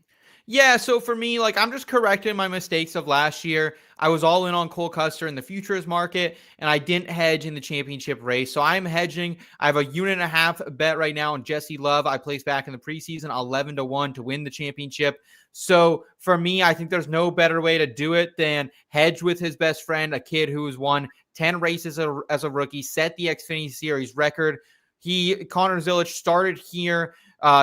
Yeah, so for me, I'm just correcting my mistakes of last year. I was all in on Cole Custer in the futures market, and I didn't hedge in the championship race. So I'm hedging. I have a 1.5 unit bet right now on Jesse Love. I placed back in the preseason 11-1 to win the championship. So for me, I think there's no better way to do it than hedge with his best friend, a kid who has won 10 races as a rookie, set the Xfinity Series record. Conor Zilisch started here.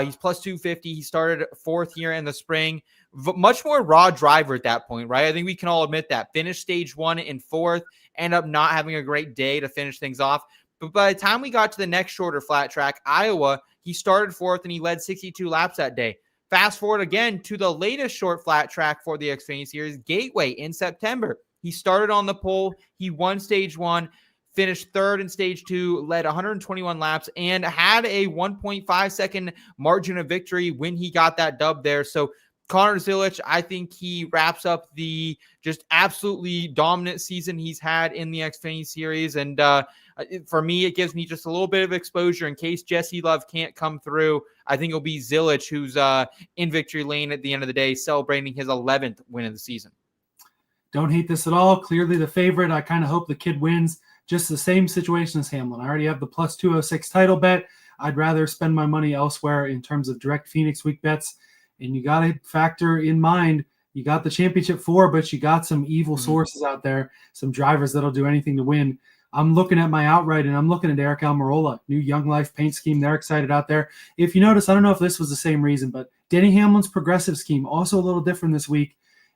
He's plus 250. He started 4th here in the spring. Much more raw driver at that point, right? I think we can all admit that. Finished stage 1 in 4th, end up not having a great day to finish things off. But by the time we got to the next shorter flat track, Iowa, he started 4th and he led 62 laps that day. Fast forward again to the latest short flat track for the Xfinity Series, Gateway, in September. He started on the pole. He won stage 1. Finished 3rd in stage 2, led 121 laps, and had a 1.5 second margin of victory when he got that dub there. So Conor Zilisch, I think he wraps up the just absolutely dominant season he's had in the Xfinity Series. And for me, it gives me just a little bit of exposure in case Jesse Love can't come through. I think it'll be Zilisch who's in victory lane at the end of the day, celebrating his 11th win of the season. Don't hate this at all. Clearly the favorite. I kind of hope the kid wins. Just the same situation as Hamlin. I already have the plus 206 title bet. I'd rather spend my money elsewhere in terms of direct Phoenix week bets. And you got to factor in mind, you got the championship 4, but you got some evil sources out there, some drivers that'll do anything to win. I'm looking at my outright, and I'm looking at Eric Almirola, new Young Life paint scheme. They're excited out there. If you notice, I don't know if this was the same reason, but Denny Hamlin's progressive scheme, also a little different this week.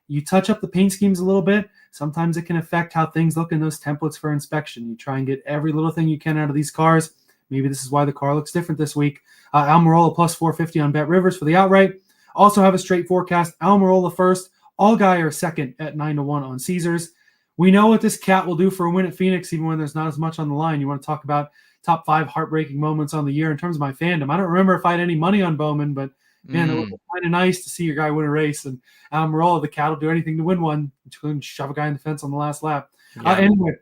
You touch up the paint schemes a little bit. Sometimes it can affect how things look in those templates for inspection. You try and get every little thing you can out of these cars. Maybe this is why the car looks different this week. Almirola plus 450 on BetRivers for the outright. Also have a straight forecast. Almirola first. Allgaier second at 9-1 on Caesars. We know what this cat will do for a win at Phoenix, even when there's not as much on the line. You want to talk about top 5 heartbreaking moments on the year in terms of my fandom. I don't remember if I had any money on Bowman, but man, it was kind of nice to see your guy win a race. And Almirola, the cat, will do anything to win one, including shove a guy in the fence on the last lap. Yeah. Anyway,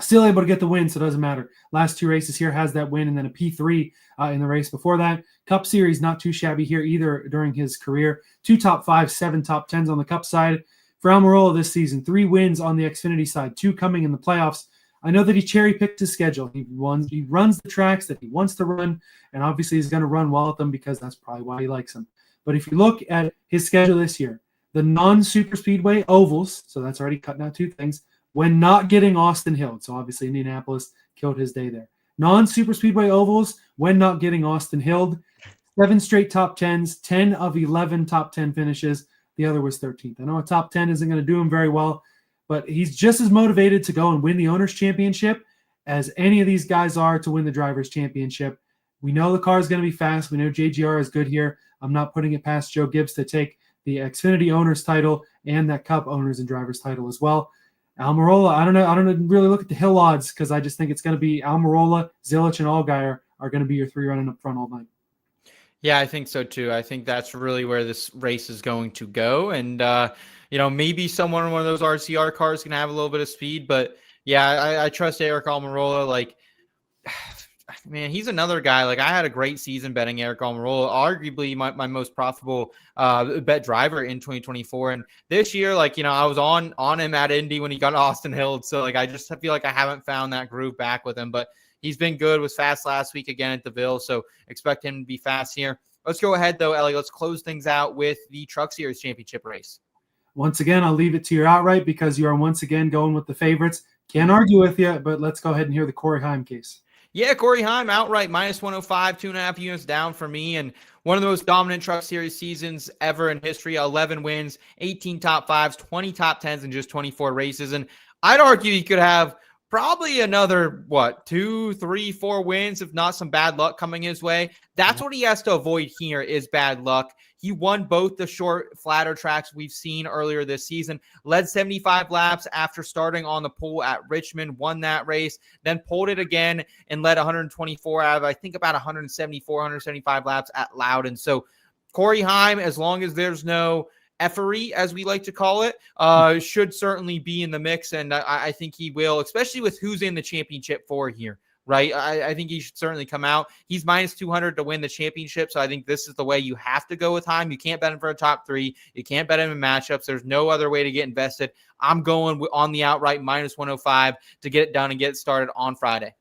still able to get the win, so it doesn't matter. Last 2 races here has that win, and then a P3 in the race before that. Cup Series, not too shabby here either during his career. 2 top 5s, 7 top 10s on the Cup side. For Almirola this season, 3 wins on the Xfinity side, 2 coming in the playoffs. I know that he cherry-picked his schedule. He runs the tracks that he wants to run, and obviously he's going to run well at them because that's probably why he likes them. But if you look at his schedule this year, the non-super speedway ovals, so that's already cutting out 2 things, when not getting Austin Hill. So obviously Indianapolis killed his day there. Non-super speedway ovals, when not getting Austin Hill, 7 straight top 10s, 10 of 11 top 10 finishes. The other was 13th. I know a top 10 isn't going to do him very well, but he's just as motivated to go and win the Owners' Championship as any of these guys are to win the Drivers' Championship. We know the car is going to be fast. We know JGR is good here. I'm not putting it past Joe Gibbs to take the Xfinity Owners title and that Cup Owners and Drivers title as well. Almirola, I don't know really look at the hill odds because I just think it's going to be Almirola, Zilisch, and Allgaier are going to be your 3 running up front all night. Yeah, I think so too. I think that's really where this race is going to go. And, maybe someone in one of those RCR cars can have a little bit of speed. But, yeah, I trust Eric Almirola. Like, man, he's another guy. Like, I had a great season betting Eric Almirola, arguably my most profitable bet driver in 2024. And this year, I was on him at Indy when he got Austin Hill. So, I just feel like I haven't found that groove back with him. But he's been good. Was fast last week again at DeVille, so expect him to be fast here. Let's go ahead, though, Ellie. Let's close things out with the Truck Series Championship race. Once again, I'll leave it to your outright because you are once again going with the favorites. Can't argue with you, but let's go ahead and hear the Corey Heim case. Yeah, Corey Heim outright minus 105, 2.5 units down for me. And one of the most dominant Truck Series seasons ever in history. 11 wins, 18 top 5s, 20 top 10s in just 24 races. And I'd argue he could have probably another, 2, 3, 4 wins, if not some bad luck coming his way. That's what he has to avoid here is bad luck. He won both the short, flatter tracks we've seen earlier this season, led 75 laps after starting on the pole at Richmond, won that race, then pulled it again and led 124 out of, I think, about 174, 175 laps at Loudon. So Corey Heim, as long as there's no effery, as we like to call it, should certainly be in the mix, and I think he will, especially with who's in the championship for here, right? I think he should certainly come out. He's minus 200 to win the championship, so I think this is the way you have to go with Heim. You can't bet him for a top 3. You can't bet him in matchups. There's no other way to get invested. I'm going on the outright minus 105 to get it done and get it started on Friday.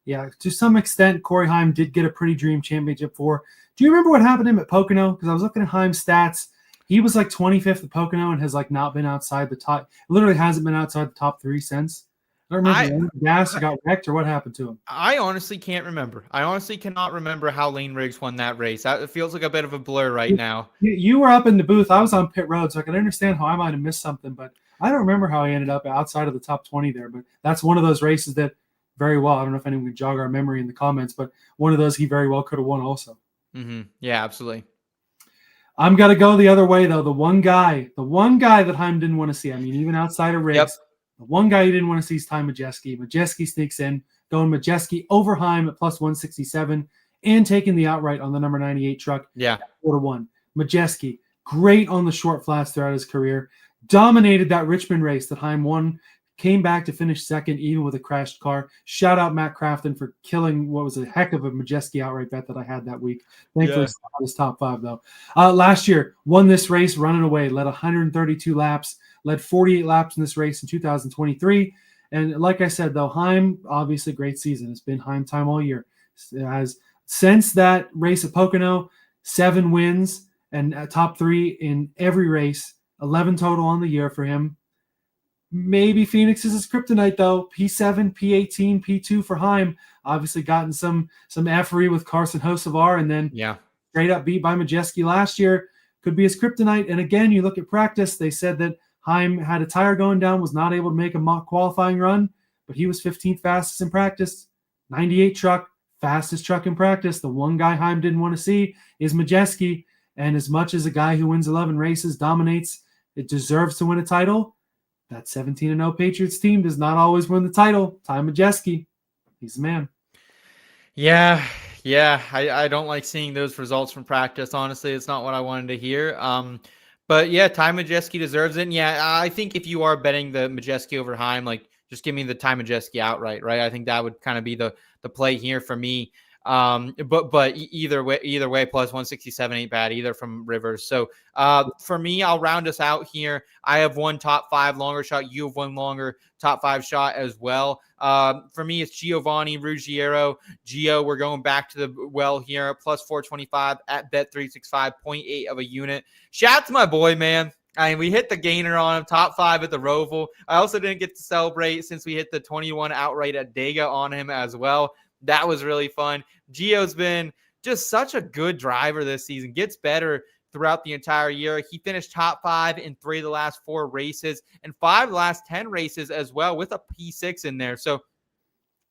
Yeah, to some extent, Corey Heim did get a pretty dream championship for. Do you remember what happened to him at Pocono? Because I was looking at Heim's stats. He was 25th at Pocono and has not been outside the top. Literally hasn't been outside the top 3 since. I don't remember. Gas got wrecked or what happened to him. I honestly can't remember. I honestly cannot remember how Layne Riggs won that race. It feels like a bit of a blur right now. You were up in the booth. I was on pit road, so I can understand how I might have missed something, but I don't remember how he ended up outside of the top 20 there. But that's one of those races that very well, I don't know if anyone can jog our memory in the comments, but one of those he very well could have won also. Mm-hmm. Yeah, absolutely. I'm going to go the other way, though. The one guy that Heim didn't want to see, I mean, even outside of Riggs, the one guy he didn't want to see is Ty Majeski. Majeski sneaks in, going Majeski over Heim at plus 167 and taking the outright on the number 98 truck. Yeah. 4-1. Majeski, great on the short flats throughout his career. Dominated that Richmond race that Heim won. Came back to finish second, even with a crashed car. Shout out Matt Crafton for killing what was a heck of a Majeski outright bet that I had that week. Thankfully, it's not his top 5, though. Last year, won this race running away, led 132 laps, led 48 laps in this race in 2023. And like I said, though, Heim, obviously great season. It's been Heim time all year. It has, since that race at Pocono, 7 wins and top 3 in every race, 11 total on the year for him. Maybe Phoenix is his kryptonite, though. P7, P18, P2 for Heim. Obviously gotten some effery with Carson Hocevar and then straight up beat by Majeski last year. Could be his kryptonite. And again, you look at practice, they said that Heim had a tire going down, was not able to make a mock qualifying run, but he was 15th fastest in practice. 98 truck, fastest truck in practice. The one guy Heim didn't want to see is Majeski. And as much as a guy who wins 11 races, dominates, it deserves to win a title. That 17-0 Patriots team does not always win the title. Ty Majeski, he's the man. Yeah. I don't like seeing those results from practice. Honestly, it's not what I wanted to hear. But yeah, Ty Majeski deserves it. And yeah, I think if you are betting the Majeski over Heim, just give me the Ty Majeski outright, right? I think that would kind of be the play here for me. But either way, plus 167 ain't bad either from Rivers. So for me, I'll round us out here. I have one top 5 longer shot. You have one longer top 5 shot as well. For me, it's Giovanni Ruggerio. Gio, we're going back to the well here, plus 425 at Bet365, 0.8 of a unit. Shout out to my boy, man. I mean, we hit the gainer on him, top 5 at the Roval. I also didn't get to celebrate since we hit the 21 outright at Dega on him as well. That was really fun. Gio's been just such a good driver this season, gets better throughout the entire year. He finished top 5 in 3 of the last 4 races and 5 of the last 10 races as well, with a P6 in there. So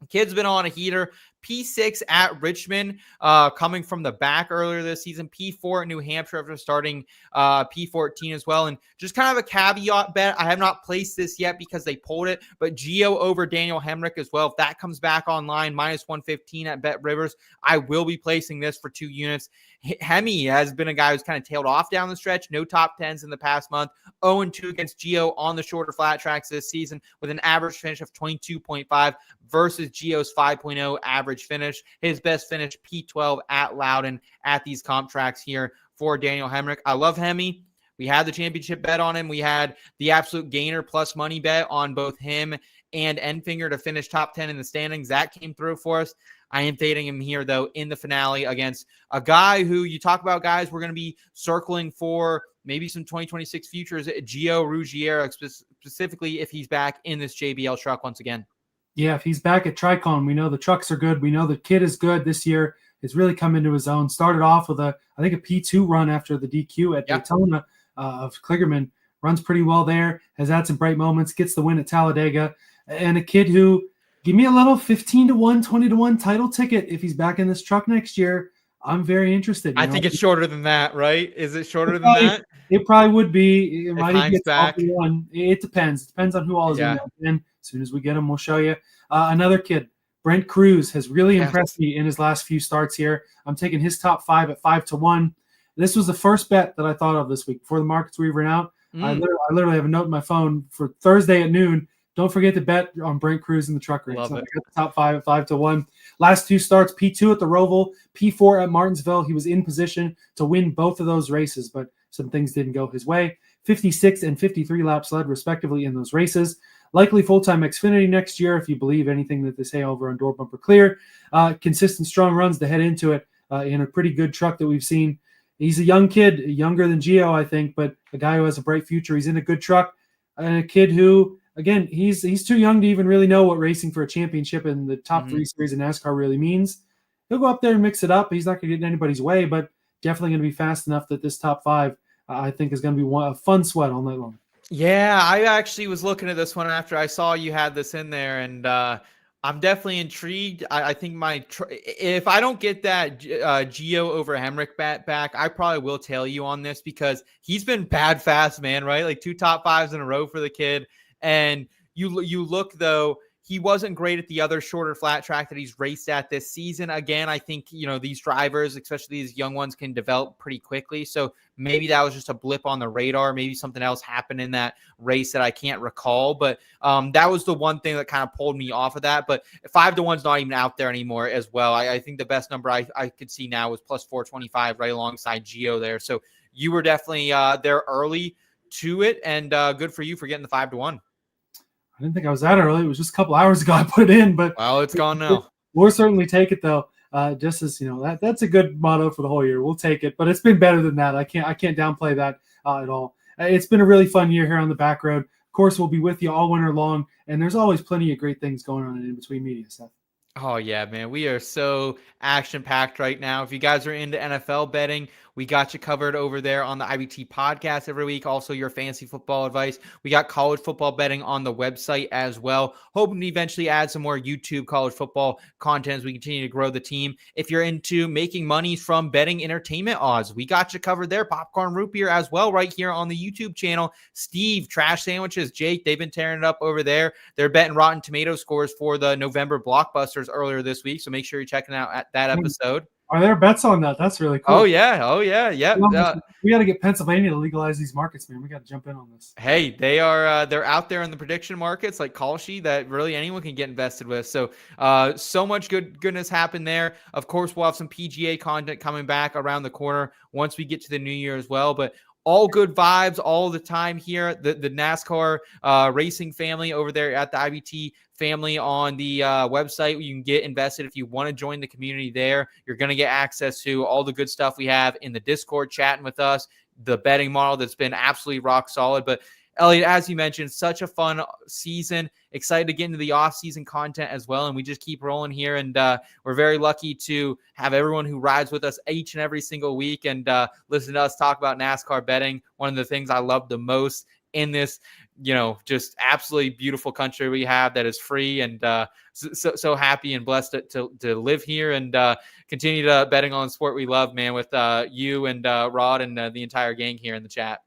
kid's been on a heater. P6 at Richmond, coming from the back earlier this season. P4 at New Hampshire after starting P14 as well. And just kind of a caveat bet. I have not placed this yet because they pulled it, but Gio over Daniel Hemrick as well. If that comes back online, -115 at BetRivers, I will be placing this for 2 units. Hemi has been a guy who's kind of tailed off down the stretch. No top 10s in the past month. 0-2 against Gio on the shorter flat tracks this season with an average finish of 22.5 versus Gio's 5.0 average finish. His best finish, P12 at Loudon at these comp tracks here for Daniel Hemrick. I love Hemi. We had the championship bet on him. We had the absolute gainer plus money bet on both him and Enfinger to finish top 10 in the standings. That came through for us. I am fading him here, though, in the finale against a guy who you talk about guys we're going to be circling for maybe some 2026 futures, Gio Ruggiero, specifically if he's back in this JBL truck once again. Yeah, if he's back at Tricon, we know the trucks are good. We know the kid is good this year. It's really come into his own. Started off with I think a P2 run after the DQ at Daytona of Kligerman. Runs pretty well there. Has had some bright moments. Gets the win at Talladega. And a kid who, give me a little 15-1, 20-1 title ticket if he's back in this truck next year. I'm very interested. I think it's shorter than that, right? Is it shorter than that? It probably would be. It might even get back. It depends. It depends on who all is in there. And as soon as we get him, we'll show you. Another kid, Brent Crews, has really impressed me in his last few starts here. I'm taking his top 5 at 5-1. This was the first bet that I thought of this week before the markets were even out. I literally have a note in my phone for Thursday at noon. Don't forget to bet on Brent Crews in the truck race. Love it. I got the top 5 at 5-1. Last 2 starts, P2 at the Roval, P4 at Martinsville. He was in position to win both of those races, but some things didn't go his way. 56 and 53 laps led, respectively, in those races. Likely full-time Xfinity next year, if you believe anything that they say over on Door Bumper Clear. Consistent, strong runs to head into it in a pretty good truck that we've seen. He's a young kid, younger than Gio, I think, but a guy who has a bright future. He's in a good truck, and a kid who, again, he's too young to even really know what racing for a championship in the top 3 series of NASCAR really means. He'll go up there and mix it up. He's not going to get in anybody's way, but definitely going to be fast enough that this top 5, I think, is going to be a fun sweat all night long. Yeah, I actually was looking at this one after I saw you had this in there, and I'm definitely intrigued. I think if I don't get that Gio over Hemrick back, I probably will tail you on this because he's been bad fast, man, right? Like 2 top 5s in a row for the kid. And you look, though, he wasn't great at the other shorter flat track that he's raced at this season. Again, I think, these drivers, especially these young ones, can develop pretty quickly. So maybe that was just a blip on the radar. Maybe something else happened in that race that I can't recall. But that was the one thing that kind of pulled me off of that. But 5-1's not even out there anymore as well. I think the best number I could see now was plus 425 right alongside Gio there. So you were definitely there early to it. And good for you for getting the 5-1. I didn't think I was that early. It was just a couple hours ago I put it in, but well, it's gone now. We'll certainly take it though. Just as that's a good motto for the whole year. We'll take it, but it's been better than that. I can't downplay that at all. It's been a really fun year here on the back road. Of course, we'll be with you all winter long, and there's always plenty of great things going on in between media stuff. Oh, yeah, man. We are so action-packed right now. If you guys are into NFL betting, we got you covered over there on the IBT podcast every week. Also, your fantasy football advice. We got college football betting on the website as well. Hoping to eventually add some more YouTube college football content as we continue to grow the team. If you're into making money from betting entertainment odds, we got you covered there. Popcorn Root Beer as well right here on the YouTube channel. Steve, Trash Sandwiches, Jake, they've been tearing it up over there. They're betting Rotten Tomato scores for the November blockbusters earlier this week, so make sure you're checking out that episode. Are there bets on that? That's really cool. Oh yeah. We got to get Pennsylvania to legalize these markets, man. We got to jump in on this. Hey, they're out there in the prediction markets like Kalshi that really anyone can get invested with. So so much goodness happened there. Of course, we'll have some PGA content coming back around the corner once we get to the new year as well. But all good vibes all the time here. The NASCAR racing family over there at the IBT family on the website. You can get invested if you want to join the community there. You're going to get access to all the good stuff we have in the Discord chatting with us, the betting model that's been absolutely rock solid. But Elliot, as you mentioned, such a fun season. Excited to get into the off-season content as well, and we just keep rolling here. And we're very lucky to have everyone who rides with us each and every single week and listen to us talk about NASCAR betting. One of the things I love the most in this, just absolutely beautiful country we have that is free, and so happy and blessed to live here and continue to betting on the sport we love, man, with you and Rod and the entire gang here in the chat.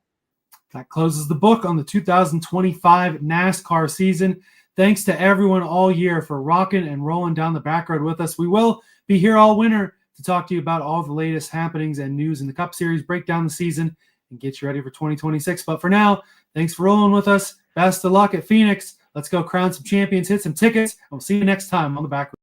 That closes the book on the 2025 NASCAR season. Thanks to everyone all year for rocking and rolling down the back road with us. We will be here all winter to talk to you about all the latest happenings and news in the Cup Series, break down the season, and get you ready for 2026. But for now, thanks for rolling with us. Best of luck at Phoenix. Let's go crown some champions, hit some tickets, and we'll see you next time on the back road.